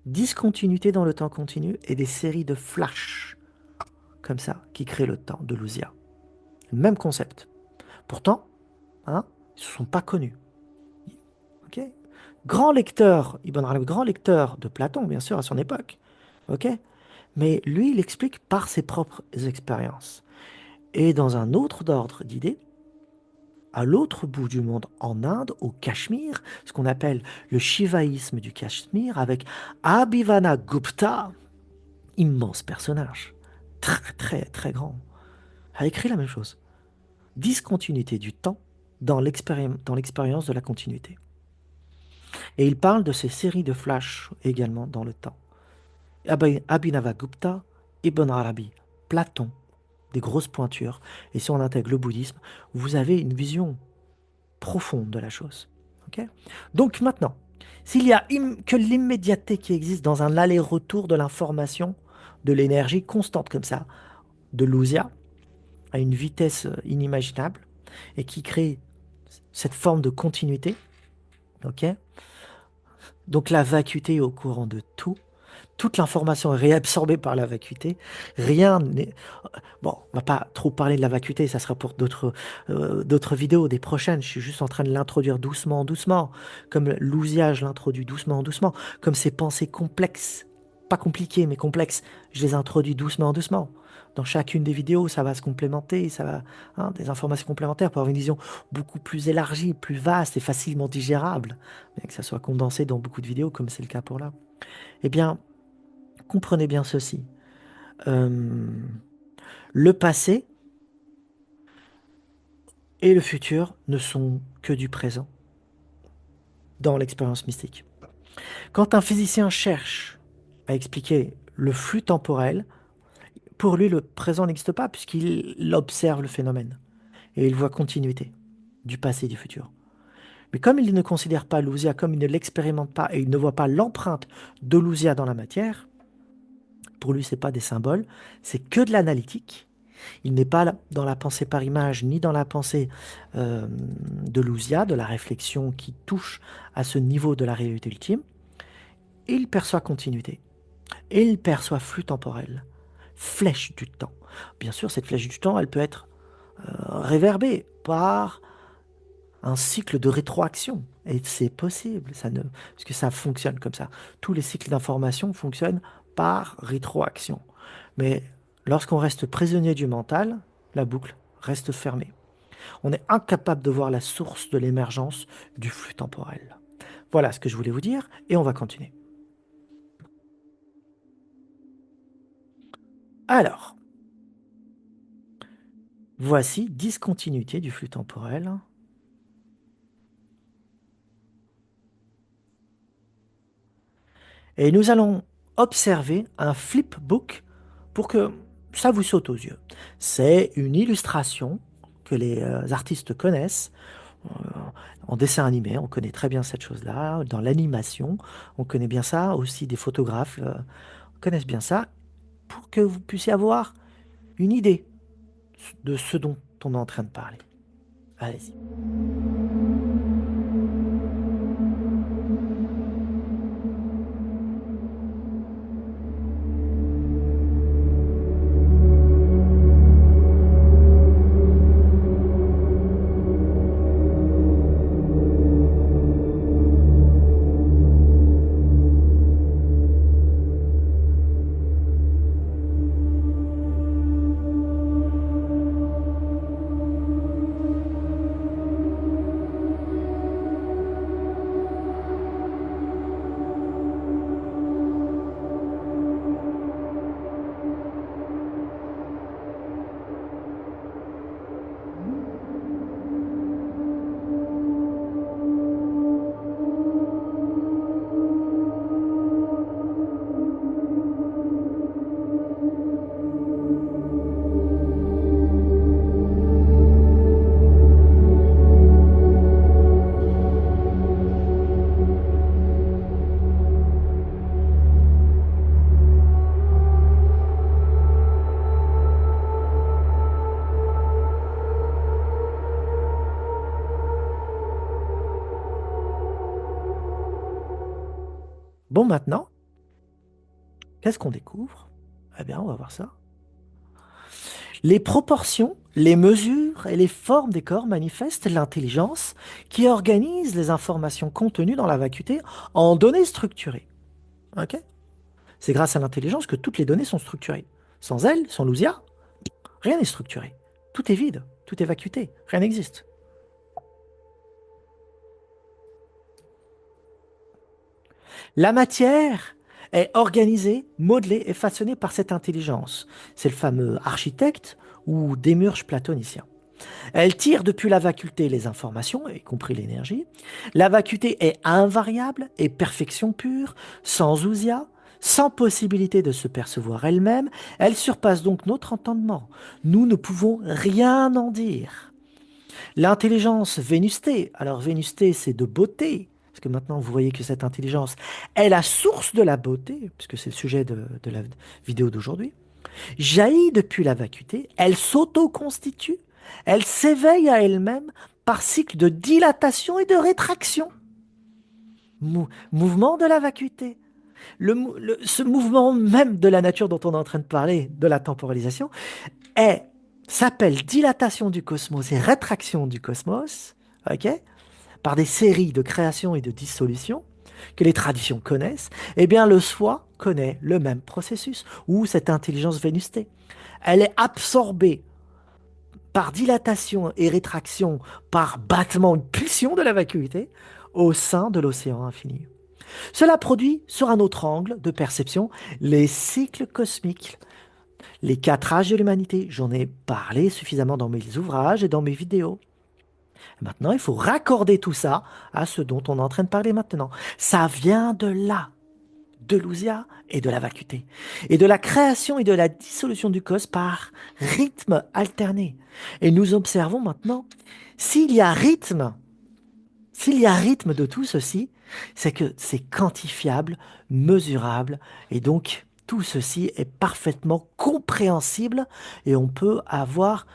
Discontinuité dans le temps continu et des séries de flashs, comme ça, qui créent le temps de Lusia. Même concept. Pourtant, hein, ils ne se sont pas connus. Ok, grand lecteur, Ibn Arabi, grand lecteur de Platon, bien sûr, à son époque. Ok, mais lui, il explique par ses propres expériences. Et dans un autre ordre d'idées, à l'autre bout du monde, en Inde, au Cachemire, ce qu'on appelle le shivaïsme du Cachemire, avec Abhivana Gupta, immense personnage, très très très grand, a écrit la même chose. Discontinuité du temps dans l'expérience de la continuité. Et il parle de ces séries de flashs également dans le temps. Abhinavagupta, Ibn Arabi, Platon, des grosses pointures. Et si on intègre le bouddhisme, vous avez une vision profonde de la chose. Ok, donc maintenant, s'il y a que l'immédiateté qui existe dans un aller-retour de l'information, de l'énergie constante comme ça, de l'ousia, à une vitesse inimaginable, et qui crée cette forme de continuité, ok, donc la vacuité est au courant de tout. Toute l'information est réabsorbée par la vacuité. Rien n'est... Bon, on va pas trop parler de la vacuité, ça sera pour d'autres vidéos, des prochaines. Je suis juste en train de l'introduire doucement, doucement. Comme l'ousiage l'introduit doucement, doucement. Comme ces pensées complexes, pas compliquées, mais complexes, je les introduis doucement, doucement. Dans chacune des vidéos, ça va se complémenter, ça va, hein, des informations complémentaires pour avoir une vision beaucoup plus élargie, plus vaste et facilement digérable, bien que ça soit condensé dans beaucoup de vidéos, comme c'est le cas pour là. Eh bien, comprenez bien ceci. Euh, le passé et le futur ne sont que du présent dans l'expérience mystique. Quand un physicien cherche à expliquer le flux temporel, pour lui, le présent n'existe pas puisqu'il observe le phénomène et il voit continuité du passé et du futur. Mais comme il ne considère pas l'ousia, comme il ne l'expérimente pas et il ne voit pas l'empreinte de l'ousia dans la matière, pour lui, ce n'est pas des symboles, c'est que de l'analytique. Il n'est pas dans la pensée par image, ni dans la pensée de l'ousia, de la réflexion qui touche à ce niveau de la réalité ultime. Il perçoit continuité. Et il perçoit flux temporel, flèche du temps. Bien sûr, cette flèche du temps, elle peut être réverbée par un cycle de rétroaction. Et c'est possible, parce que ça fonctionne comme ça. Tous les cycles d'information fonctionnent par rétroaction. Mais lorsqu'on reste prisonnier du mental, la boucle reste fermée. On est incapable de voir la source de l'émergence du flux temporel. Voilà ce que je voulais vous dire, et on va continuer. Alors, voici discontinuité du flux temporel. Et nous allons observer un flipbook pour que ça vous saute aux yeux. C'est une illustration que les artistes connaissent. Euh, En dessin animé, on connaît très bien cette chose-là. Dans l'animation, on connaît bien ça. Aussi, des photographes connaissent bien ça pour que vous puissiez avoir une idée de ce dont on est en train de parler. Allez-y. Bon, maintenant, qu'est-ce qu'on découvre? Eh bien, on va voir ça. Les proportions, les mesures et les formes des corps manifestent l'intelligence qui organise les informations contenues dans la vacuité en données structurées. Ok. C'est grâce à l'intelligence que toutes les données sont structurées. Sans elle, sans Luzia, rien n'est structuré. Tout est vide, tout est vacuité, rien n'existe. La matière est organisée, modelée et façonnée par cette intelligence. C'est le fameux architecte ou démurge platonicien. Elle tire depuis la vacuité les informations, y compris l'énergie. La vacuité est invariable et perfection pure, sans ousia, sans possibilité de se percevoir elle-même. Elle surpasse donc notre entendement. Nous ne pouvons rien en dire. L'intelligence vénustée, alors vénustée c'est de beauté, parce que maintenant vous voyez que cette intelligence est la source de la beauté, puisque c'est le sujet de la vidéo d'aujourd'hui, jaillit depuis la vacuité, elle s'auto-constitue, elle s'éveille à elle-même par cycle de dilatation et de rétraction. Mouvement de la vacuité. Ce mouvement même de la nature dont on est en train de parler, de la temporalisation, est, s'appelle dilatation du cosmos et rétraction du cosmos, ok, par des séries de créations et de dissolutions que les traditions connaissent. Eh bien, le soi connaît le même processus, ou cette intelligence vénustée. Elle est absorbée par dilatation et rétraction, par battement, une pulsion de la vacuité, au sein de l'océan infini. Cela produit, sur un autre angle de perception, les cycles cosmiques, les 4 âges de l'humanité. J'en ai parlé suffisamment dans mes ouvrages et dans mes vidéos. Maintenant, il faut raccorder tout ça à ce dont on est en train de parler maintenant. Ça vient de là, de l'ousia et de la vacuité, et de la création et de la dissolution du cosmos par rythme alterné. Et nous observons maintenant, s'il y a rythme, s'il y a rythme de tout ceci, c'est que c'est quantifiable, mesurable, et donc tout ceci est parfaitement compréhensible, et on peut avoir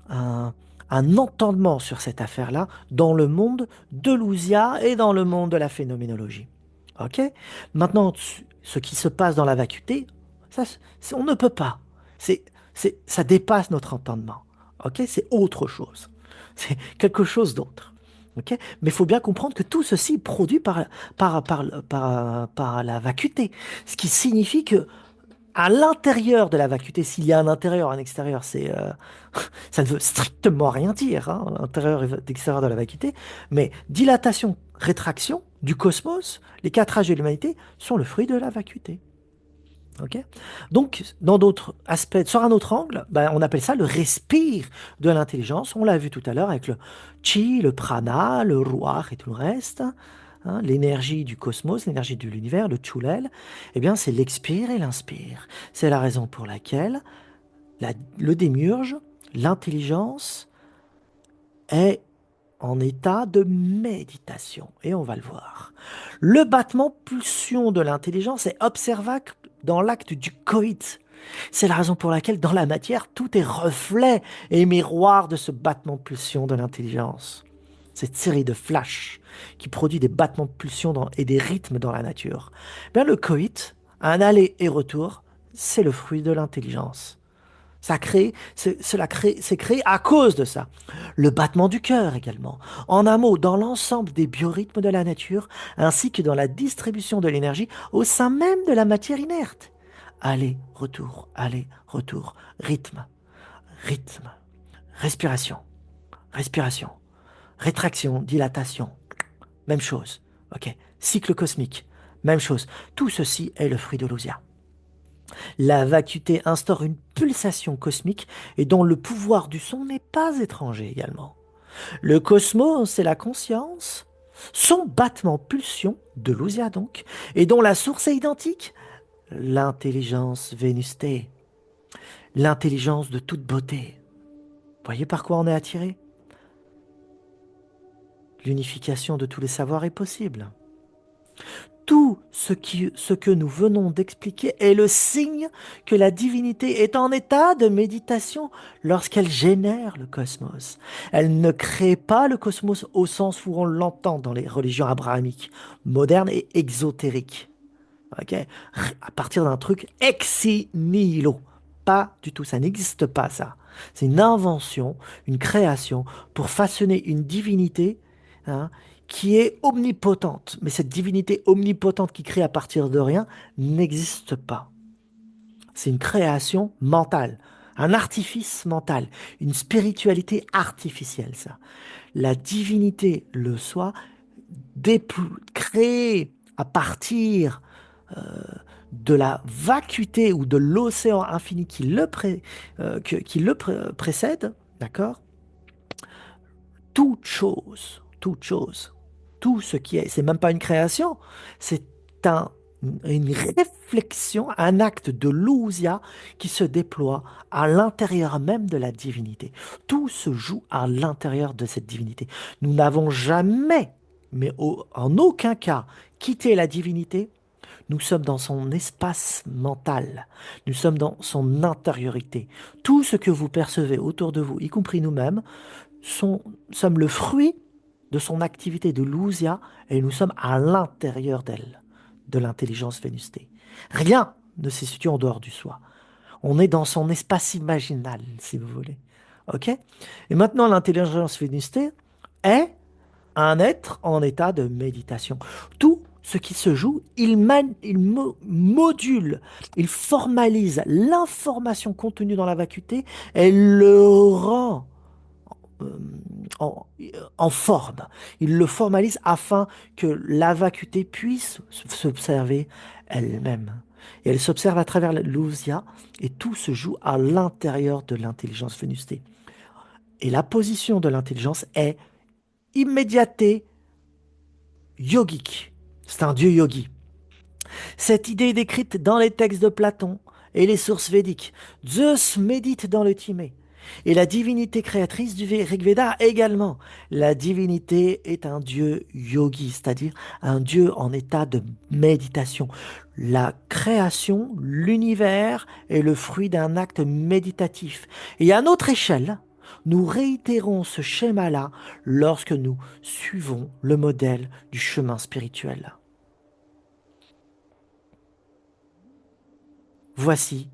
un, un entendement sur cette affaire-là dans le monde de l'ousia et dans le monde de la phénoménologie. Ok. Maintenant, ce qui se passe dans la vacuité, ça, on ne peut pas. C'est, ça dépasse notre entendement. Ok. C'est autre chose. C'est quelque chose d'autre. Ok. Mais il faut bien comprendre que tout ceci est produit par la vacuité. Ce qui signifie que à l'intérieur de la vacuité, s'il y a un intérieur, un extérieur, ça ne veut strictement rien dire, hein, l'intérieur et l'extérieur de la vacuité, mais dilatation, rétraction du cosmos, les 4 âges de l'humanité sont le fruit de la vacuité. Ok. Donc, dans d'autres aspects, sur un autre angle, ben, on appelle ça le respire de l'intelligence. On l'a vu tout à l'heure avec le chi, le prana, le ruach et tout le reste. Hein, l'énergie du cosmos, l'énergie de l'univers, le chulel. Eh bien, c'est l'expire et l'inspire. C'est la raison pour laquelle le démiurge, l'intelligence, est en état de méditation. Et on va le voir. Le battement pulsion de l'intelligence est observable dans l'acte du coït. C'est la raison pour laquelle dans la matière, tout est reflet et miroir de ce battement pulsion de l'intelligence. Cette série de flashs qui produit des battements de pulsion et des rythmes dans la nature. Bien, le coït, un aller et retour, c'est le fruit de l'intelligence. C'est créé à cause de ça. Le battement du cœur également. En un mot, dans l'ensemble des biorhythmes de la nature, ainsi que dans la distribution de l'énergie au sein même de la matière inerte. Aller, retour, rythme, rythme, respiration, respiration, rétraction, dilatation, même chose. Ok. Cycle cosmique, même chose. Tout ceci est le fruit de l'ousia. La vacuité instaure une pulsation cosmique et dont le pouvoir du son n'est pas étranger également. Le cosmos, c'est la conscience, son battement pulsion, de l'ousia donc, et dont la source est identique, l'intelligence vénustée, l'intelligence de toute beauté. Voyez par quoi on est attiré? L'unification de tous les savoirs est possible. Tout ce que nous venons d'expliquer est le signe que la divinité est en état de méditation lorsqu'elle génère le cosmos. Elle ne crée pas le cosmos au sens où on l'entend dans les religions abrahamiques, modernes et exotériques. Ok? À partir d'un truc ex nihilo. Pas du tout, ça n'existe pas ça. C'est une invention, une création pour façonner une divinité, hein, qui est omnipotente. Mais cette divinité omnipotente qui crée à partir de rien n'existe pas. C'est une création mentale, un artifice mental, une spiritualité artificielle, ça. La divinité, le soi, créée à partir de la vacuité ou de l'océan infini qui précède, d'accord? Toute chose, tout ce qui est, c'est même pas une création, c'est un, une réflexion, un acte de lousia qui se déploie à l'intérieur même de la divinité. Tout se joue à l'intérieur de cette divinité. Nous n'avons jamais, en aucun cas, quitté la divinité. Nous sommes dans son espace mental. Nous sommes dans son intériorité. Tout ce que vous percevez autour de vous, y compris nous-mêmes, sommes le fruit de son activité de Lousia et nous sommes à l'intérieur d'elle, de l'intelligence vénustée. Rien ne se situe en dehors du soi. On est dans son espace imaginal, si vous voulez. OK? Et maintenant, l'intelligence vénustée est un être en état de méditation. Tout ce qui se joue, module, il formalise l'information contenue dans la vacuité et le rend euh, en, en forme. Il le formalise afin que la vacuité puisse s'observer elle-même. Et elle s'observe à travers l'ousia et tout se joue à l'intérieur de l'intelligence vénustée. Et la position de l'intelligence est immédiatée yogique. C'est un dieu yogi. Cette idée est décrite dans les textes de Platon et les sources védiques. Zeus médite dans le Timée. Et la divinité créatrice du Rig Veda également. La divinité est un dieu yogi, c'est-à-dire un dieu en état de méditation. La création, l'univers est le fruit d'un acte méditatif. Et à notre échelle, nous réitérons ce schéma-là lorsque nous suivons le modèle du chemin spirituel. Voici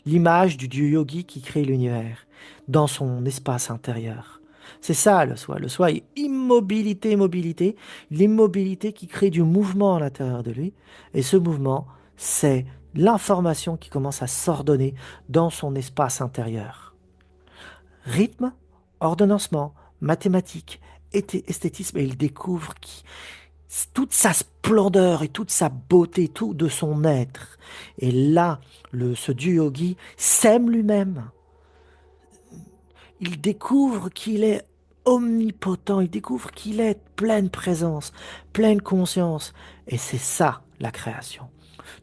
l'image du dieu yogi qui crée l'univers dans son espace intérieur. C'est ça le soi. Le soi est immobilité, mobilité, l'immobilité qui crée du mouvement à l'intérieur de lui. Et ce mouvement, c'est l'information qui commence à s'ordonner dans son espace intérieur. Rythme, ordonnancement, mathématiques, esthétisme, et il découvre toute sa splendeur et toute sa beauté, tout de son être. Et là, ce dieu yogi s'aime lui-même. Il découvre qu'il est omnipotent, il découvre qu'il est pleine présence, pleine conscience. Et c'est ça, la création.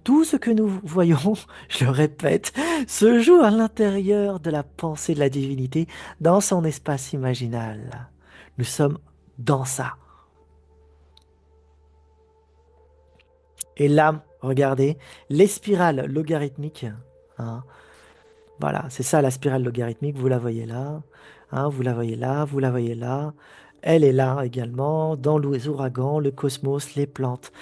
Tout ce que nous voyons, je le répète, se joue à l'intérieur de la pensée de la divinité, dans son espace imaginal. Nous sommes dans ça. Et là, regardez, les spirales logarithmiques, hein, voilà, c'est ça la spirale logarithmique, vous la voyez là, hein, vous la voyez là, vous la voyez là. Elle est là également, dans les ouragans, le cosmos, les plantes.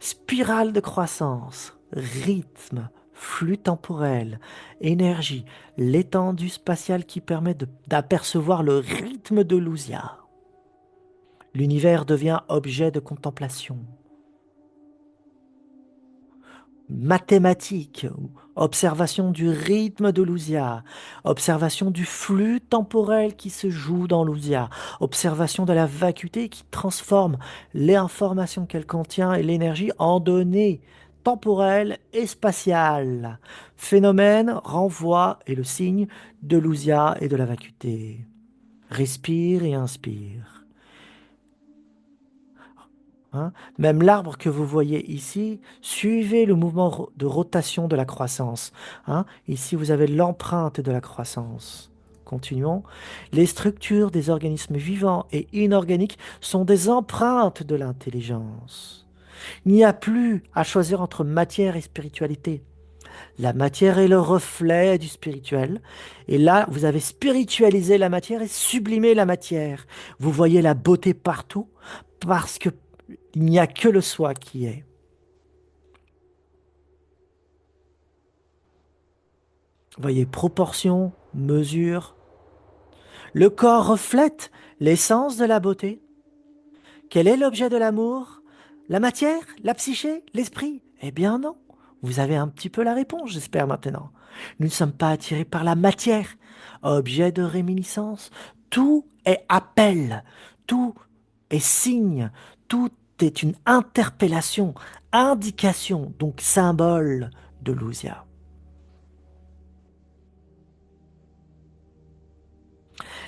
Spirale de croissance, rythme, flux temporel, énergie, l'étendue spatiale qui permet d'apercevoir le rythme de Lousia. L'univers devient objet de contemplation. Mathématiques, observation du rythme de Lousia, observation du flux temporel qui se joue dans Lousia, observation de la vacuité qui transforme l'information qu'elle contient et l'énergie en données temporelles et spatiales. Phénomène, renvoi et le signe de Lousia et de la vacuité. Respire et inspire. Hein. Même l'arbre que vous voyez ici, suivez le mouvement de rotation de la croissance. Hein. Ici, vous avez l'empreinte de la croissance. Continuons. Les structures des organismes vivants et inorganiques sont des empreintes de l'intelligence. Il n'y a plus à choisir entre matière et spiritualité. La matière est le reflet du spirituel. Et là, vous avez spiritualisé la matière et sublimé la matière. Vous voyez la beauté partout parce que il n'y a que le soi qui est. Vous voyez, proportion, mesure. Le corps reflète l'essence de la beauté. Quel est l'objet de l'amour? La matière? La psyché? L'esprit? Eh bien non. Vous avez un petit peu la réponse, j'espère maintenant. Nous ne sommes pas attirés par la matière, objet de réminiscence. Tout est appel, tout est signe, tout est une interpellation, indication, donc symbole de l'ousia.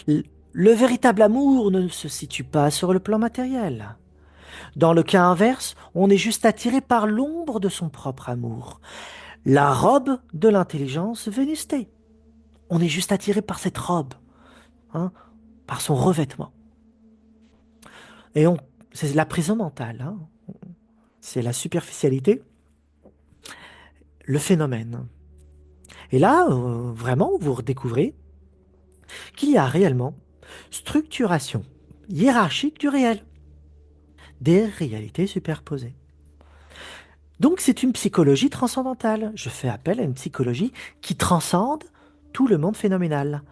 L- Le véritable amour ne se situe pas sur le plan matériel. Dans le cas inverse, on est juste attiré par l'ombre de son propre amour, la robe de l'intelligence vénustée. On est juste attiré par cette robe, hein, par son revêtement. Et c'est la prison mentale, hein, c'est la superficialité, le phénomène. Et là, vraiment, vous redécouvrez qu'il y a réellement structuration hiérarchique du réel, des réalités superposées. Donc c'est une psychologie transcendantale. Je fais appel à une psychologie qui transcende tout le monde phénoménal.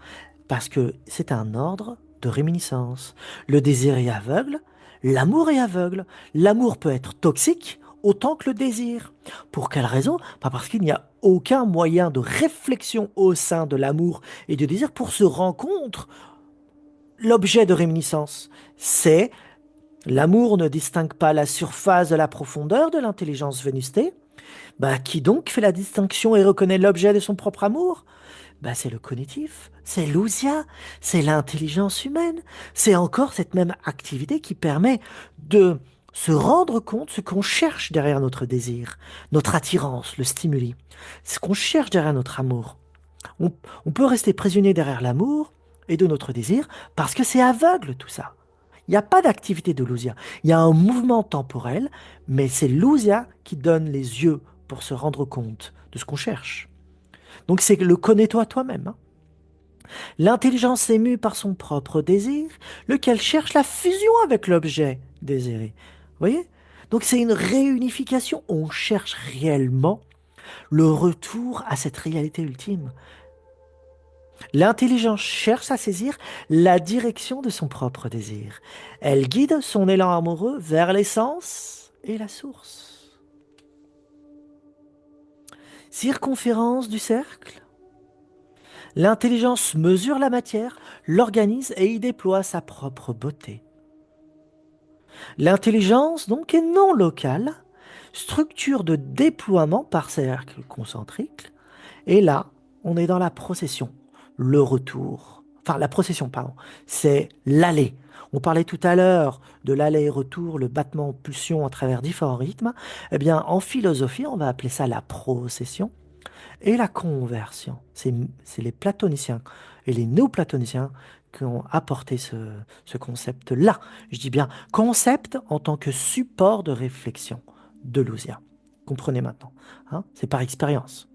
Parce que c'est un ordre de réminiscence. Le désir est aveugle, l'amour est aveugle. L'amour peut être toxique autant que le désir. Pour quelle raison? Pas parce qu'il n'y a aucun moyen de réflexion au sein de l'amour et du désir pour se rencontrer l'objet de réminiscence. C'est l'amour ne distingue pas la surface de la profondeur de l'intelligence vénustée. Bah, qui donc fait la distinction et reconnaît l'objet de son propre amour? Bah, c'est le cognitif, c'est l'ousia, c'est l'intelligence humaine. C'est encore cette même activité qui permet de se rendre compte ce qu'on cherche derrière notre désir, notre attirance, le stimuli, ce qu'on cherche derrière notre amour. On, on peut rester prisonnier derrière l'amour et de notre désir parce que c'est aveugle tout ça. Il n'y a pas d'activité de l'ousia. Il y a un mouvement temporel, mais c'est l'ousia qui donne les yeux pour se rendre compte de ce qu'on cherche. Donc c'est le connais-toi toi-même, hein. L'intelligence est mue par son propre désir, lequel cherche la fusion avec l'objet désiré. Vous voyez? Donc c'est une réunification. On cherche réellement le retour à cette réalité ultime. L'intelligence cherche à saisir la direction de son propre désir. Elle guide son élan amoureux vers l'essence et la source. Circonférence du cercle. L'intelligence mesure la matière, l'organise et y déploie sa propre beauté. L'intelligence, donc, est non locale, structure de déploiement par cercle concentrique. Et là, on est dans la procession, le retour. Enfin, la procession, pardon, c'est l'aller. On parlait tout à l'heure de l'aller-retour, le battement en pulsion à travers différents rythmes. Eh bien, en philosophie, on va appeler ça la procession. Et la conversion, c'est les platoniciens et les néoplatoniciens qui ont apporté ce concept-là. Je dis bien concept en tant que support de réflexion de l'ousia. Comprenez maintenant, hein, c'est par expérience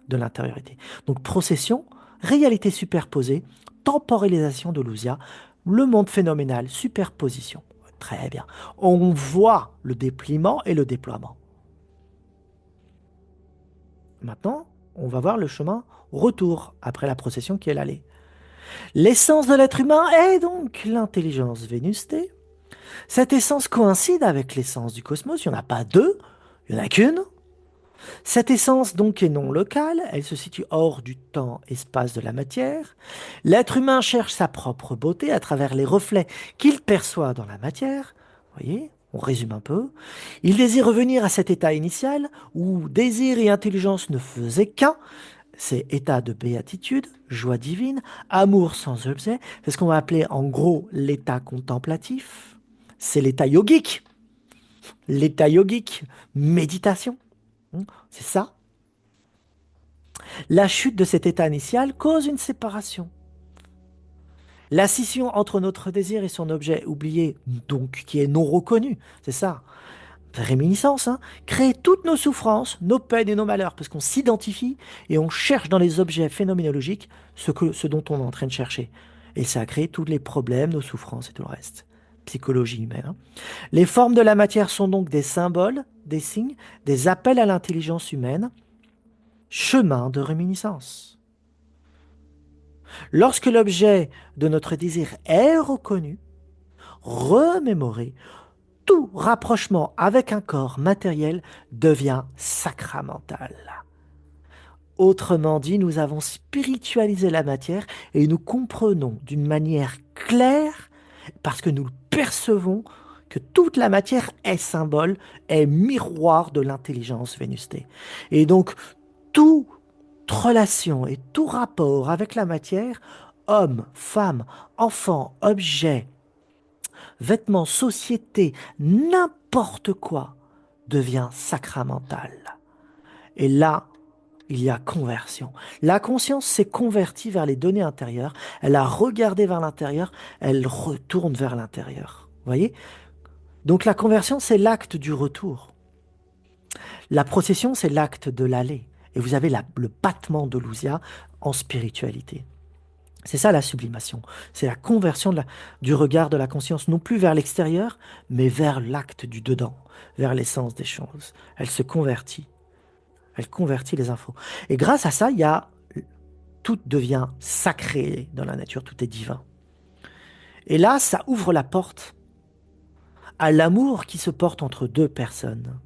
de l'intériorité. Donc procession, réalité superposée, temporalisation de l'ousia, le monde phénoménal, superposition. Très bien. On voit le dépliement et le déploiement. Maintenant, on va voir le chemin retour après la procession qui est l'allée. L'essence de l'être humain est donc l'intelligence vénustée. Cette essence coïncide avec l'essence du cosmos. Il n'y en a pas deux, il n'y en a qu'une. Cette essence donc est non locale, elle se situe hors du temps-espace de la matière. L'être humain cherche sa propre beauté à travers les reflets qu'il perçoit dans la matière. Vous voyez, on résume un peu. Il désire revenir à cet état initial où désir et intelligence ne faisaient qu'un. C'est état de béatitude, joie divine, amour sans objet. C'est ce qu'on va appeler en gros l'état contemplatif. C'est l'état yogique, méditation. C'est ça. La chute de cet état initial cause une séparation. La scission entre notre désir et son objet oublié, donc qui est non reconnu, c'est ça. Réminiscence, hein, crée toutes nos souffrances, nos peines et nos malheurs, parce qu'on s'identifie et on cherche dans les objets phénoménologiques ce dont on est en train de chercher. Et ça a créé tous les problèmes, nos souffrances et tout le reste. Psychologie humaine, hein. Les formes de la matière sont donc des symboles, des signes, des appels à l'intelligence humaine, chemin de réminiscence. Lorsque l'objet de notre désir est reconnu, remémoré, tout rapprochement avec un corps matériel devient sacramental. Autrement dit, nous avons spiritualisé la matière et nous comprenons d'une manière claire, parce que nous le percevons, que toute la matière est symbole, est miroir de l'intelligence vénustée. Et donc, toute relation et tout rapport avec la matière, homme, femme, enfant, objet, vêtements, société, n'importe quoi, devient sacramental. Et là, il y a conversion. La conscience s'est convertie vers les données intérieures, elle a regardé vers l'intérieur, elle retourne vers l'intérieur. Vous voyez? Donc la conversion, c'est l'acte du retour. La procession, c'est l'acte de l'aller. Et vous avez le battement de l'ousia en spiritualité. C'est ça la sublimation. C'est la conversion du regard de la conscience, non plus vers l'extérieur, mais vers l'acte du dedans, vers l'essence des choses. Elle se convertit. Elle convertit les infos. Et grâce à ça, tout devient sacré dans la nature, tout est divin. Et là, ça ouvre la porte à l'amour qui se porte entre deux personnes,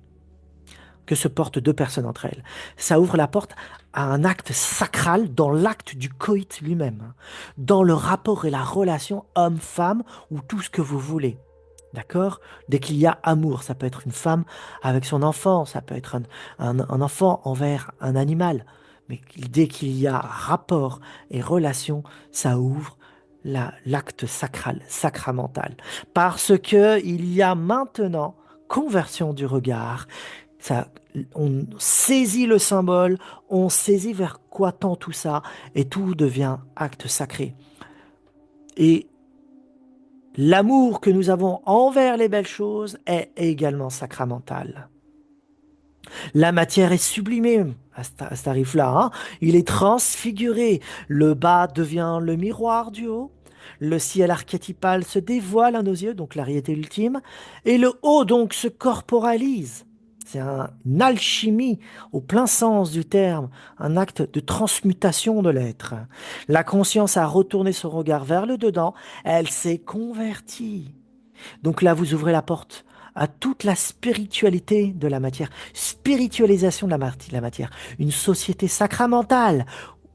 que se portent deux personnes entre elles. Ça ouvre la porte à un acte sacral dans l'acte du coït lui-même, dans le rapport et la relation homme-femme ou tout ce que vous voulez. D'accord? Dès qu'il y a amour, ça peut être une femme avec son enfant, ça peut être un enfant envers un animal. Mais dès qu'il y a rapport et relation, ça ouvre l'acte sacral, sacramental. Parce que il y a maintenant conversion du regard. Ça, on saisit le symbole, on saisit vers quoi tend tout ça, et tout devient acte sacré. Et l'amour que nous avons envers les belles choses est également sacramental. La matière est sublimée à ce tarif-là, hein. Il est transfiguré. Le bas devient le miroir du haut. Le ciel archétypal se dévoile à nos yeux, donc la réalité ultime. Et le haut, donc, se corporalise. C'est une alchimie au plein sens du terme, un acte de transmutation de l'être. La conscience a retourné son regard vers le dedans, elle s'est convertie. Donc là, vous ouvrez la porte à toute la spiritualité de la matière, spiritualisation de la matière, une société sacramentale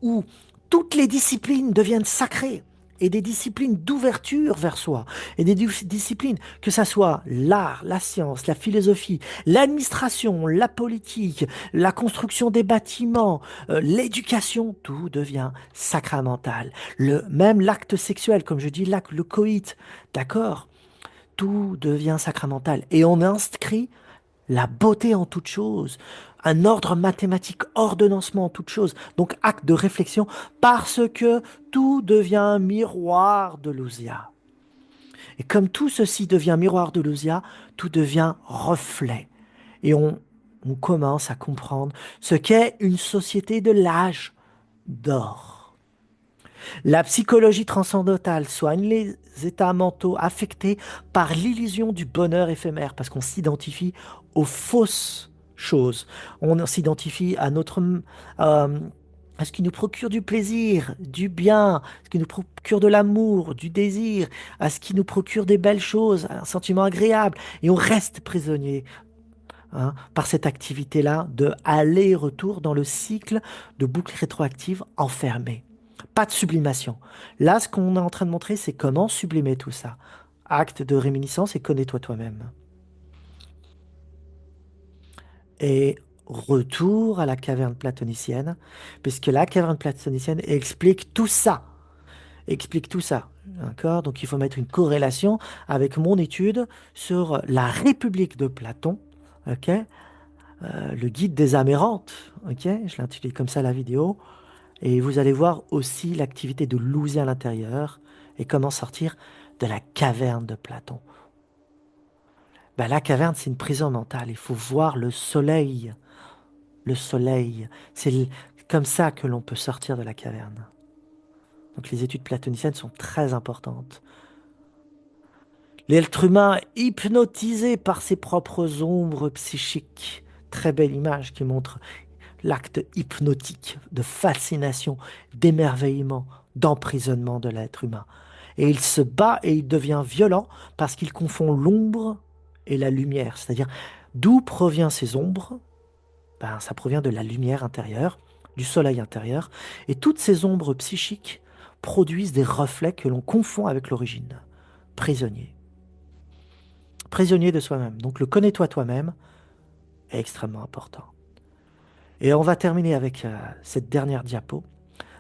où toutes les disciplines deviennent sacrées et des disciplines d'ouverture vers soi, et des disciplines, que ça soit l'art, la science, la philosophie, l'administration, la politique, la construction des bâtiments, l'éducation, tout devient sacramental. Même l'acte sexuel, comme je dis, l'acte, le coït, d'accord? Tout devient sacramental. Et on inscrit la beauté en toute chose, un ordre mathématique, ordonnancement en toute chose, donc acte de réflexion, parce que tout devient miroir de l'ousia. Et comme tout ceci devient miroir de l'ousia, tout devient reflet. Et on commence à comprendre ce qu'est une société de l'âge d'or. La psychologie transcendantale soigne les états mentaux affectés par l'illusion du bonheur éphémère, parce qu'on s'identifie aux fausses choses. On s'identifie à ce qui nous procure du plaisir, du bien, ce qui nous procure de l'amour, du désir, à ce qui nous procure des belles choses, un sentiment agréable. Et on reste prisonnier, hein, par cette activité-là de aller-retour dans le cycle de boucle rétroactive enfermée. Pas de sublimation. Là, ce qu'on est en train de montrer, c'est comment sublimer tout ça. Acte de réminiscence et connais-toi toi-même. Et retour à la caverne platonicienne, puisque la caverne platonicienne explique tout ça. Explique tout ça. D'accord? Donc il faut mettre une corrélation avec mon étude sur la République de Platon. Ok? Le guide des amérantes. Ok? Je l'ai intitulé comme ça la vidéo. Et vous allez voir aussi l'activité de l'ousia à l'intérieur et comment sortir de la caverne de Platon. Ben, la caverne, c'est une prison mentale. Il faut voir le soleil. Le soleil. Comme ça que l'on peut sortir de la caverne. Donc les études platoniciennes sont très importantes. L'être humain est hypnotisé par ses propres ombres psychiques. Très belle image qui montre l'acte hypnotique de fascination, d'émerveillement, d'emprisonnement de l'être humain. Et il se bat et il devient violent parce qu'il confond l'ombre et la lumière. C'est-à-dire, d'où proviennent ces ombres? Ben, ça provient de la lumière intérieure, du soleil intérieur. Et toutes ces ombres psychiques produisent des reflets que l'on confond avec l'origine. Prisonnier. Prisonnier de soi-même. Donc le connais-toi toi-même est extrêmement important. Et on va terminer avec cette dernière diapo,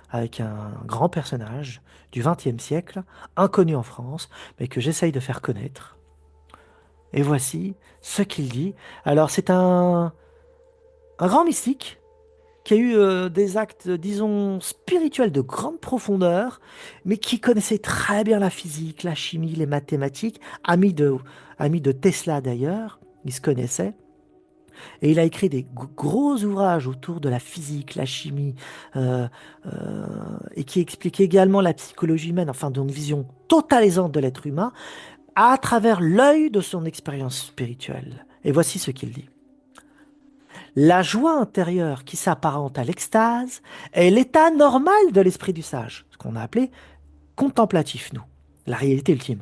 avec un grand personnage du XXe siècle, inconnu en France, mais que j'essaye de faire connaître. Et voici ce qu'il dit. Alors c'est un grand mystique qui a eu des actes, disons, spirituels de grande profondeur, mais qui connaissait très bien la physique, la chimie, les mathématiques, ami de Tesla d'ailleurs, il se connaissait. Et il a écrit des gros ouvrages autour de la physique, la chimie, euh, et qui expliquent également la psychologie humaine, enfin d'une vision totalisante de l'être humain, à travers l'œil de son expérience spirituelle. Et voici ce qu'il dit. La joie intérieure qui s'apparente à l'extase est l'état normal de l'esprit du sage, ce qu'on a appelé contemplatif, nous, la réalité ultime.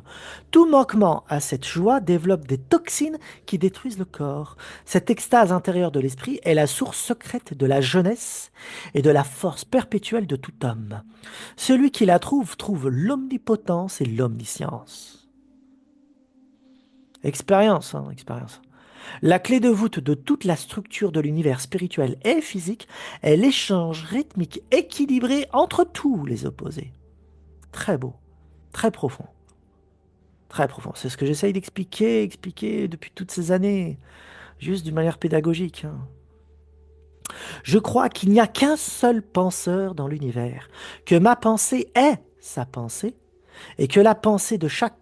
Tout manquement à cette joie développe des toxines qui détruisent le corps. Cette extase intérieure de l'esprit est la source secrète de la jeunesse et de la force perpétuelle de tout homme. Celui qui la trouve trouve l'omnipotence et l'omniscience. Expérience, hein, expérience. La clé de voûte de toute la structure de l'univers spirituel et physique est l'échange rythmique équilibré entre tous les opposés. Très beau, très profond. Très profond. C'est ce que j'essaye expliquer depuis toutes ces années, juste d'une manière pédagogique, hein. Je crois qu'il n'y a qu'un seul penseur dans l'univers, que ma pensée est sa pensée, et que la pensée de chaque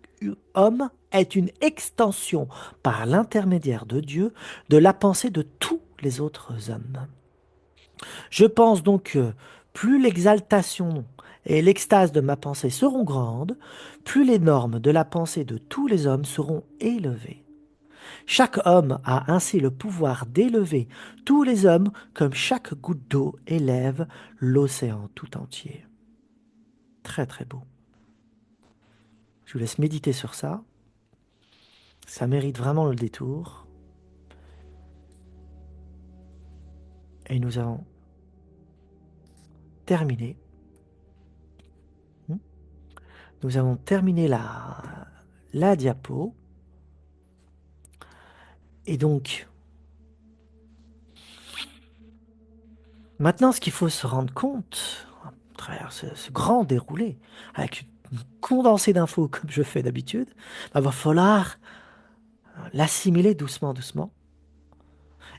homme est une extension par l'intermédiaire de Dieu de la pensée de tous les autres hommes. Je pense donc que plus l'exaltation et l'extase de ma pensée seront grandes, plus les normes de la pensée de tous les hommes seront élevées. Chaque homme a ainsi le pouvoir d'élever tous les hommes comme chaque goutte d'eau élève l'océan tout entier. Très très beau. Je vous laisse méditer sur ça. Ça mérite vraiment le détour. Et nous avons terminé. Nous avons terminé la diapo. Et donc, maintenant, ce qu'il faut se rendre compte, à travers ce grand déroulé, avec une condensée d'infos comme je fais d'habitude, il va falloir l'assimiler doucement, doucement,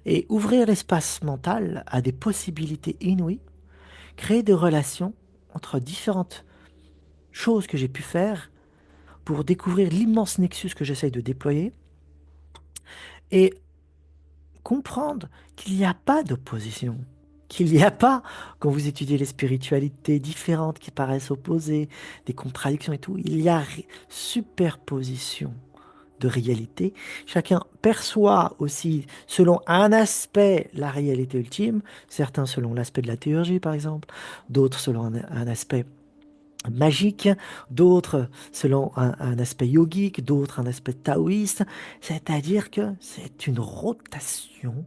et ouvrir l'espace mental à des possibilités inouïes, créer des relations entre différentes choses que j'ai pu faire pour découvrir l'immense nexus que j'essaye de déployer, et comprendre qu'il n'y a pas d'opposition, qu'il n'y a pas, quand vous étudiez les spiritualités différentes qui paraissent opposées, des contradictions et tout, il y a superposition de réalité. Chacun perçoit aussi, selon un aspect, la réalité ultime, certains selon l'aspect de la théurgie par exemple, d'autres selon un aspect magique, d'autres selon un aspect yogique, d'autres un aspect taoïste, c'est-à-dire que c'est une rotation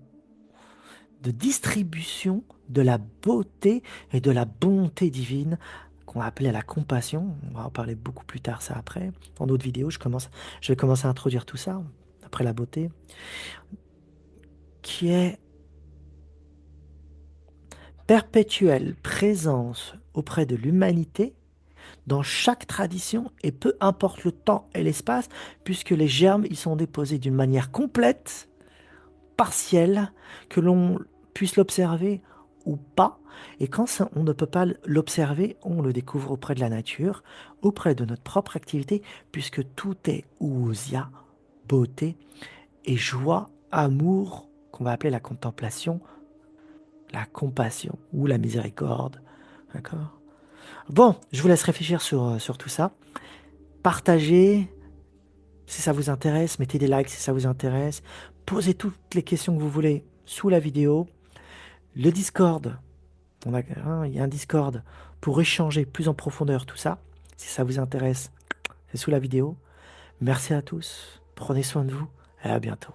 de distribution de la beauté et de la bonté divine qu'on va appeler la compassion. On va en parler beaucoup plus tard ça après. Dans d'autres vidéos, je vais commencer à introduire tout ça, après la beauté, qui est perpétuelle présence auprès de l'humanité dans chaque tradition, et peu importe le temps et l'espace, puisque les germes y sont déposés d'une manière complète, partielle, que l'on puisse l'observer ou pas. Et quand on ne peut pas l'observer, on le découvre auprès de la nature, auprès de notre propre activité, puisque tout est ousia, beauté et joie, amour, qu'on va appeler la contemplation, la compassion ou la miséricorde. D'accord? Bon, je vous laisse réfléchir sur tout ça. Partagez si ça vous intéresse, mettez des likes si ça vous intéresse. Posez toutes les questions que vous voulez sous la vidéo. Le Discord, il y a un Discord pour échanger plus en profondeur tout ça. Si ça vous intéresse, c'est sous la vidéo. Merci à tous, prenez soin de vous et à bientôt.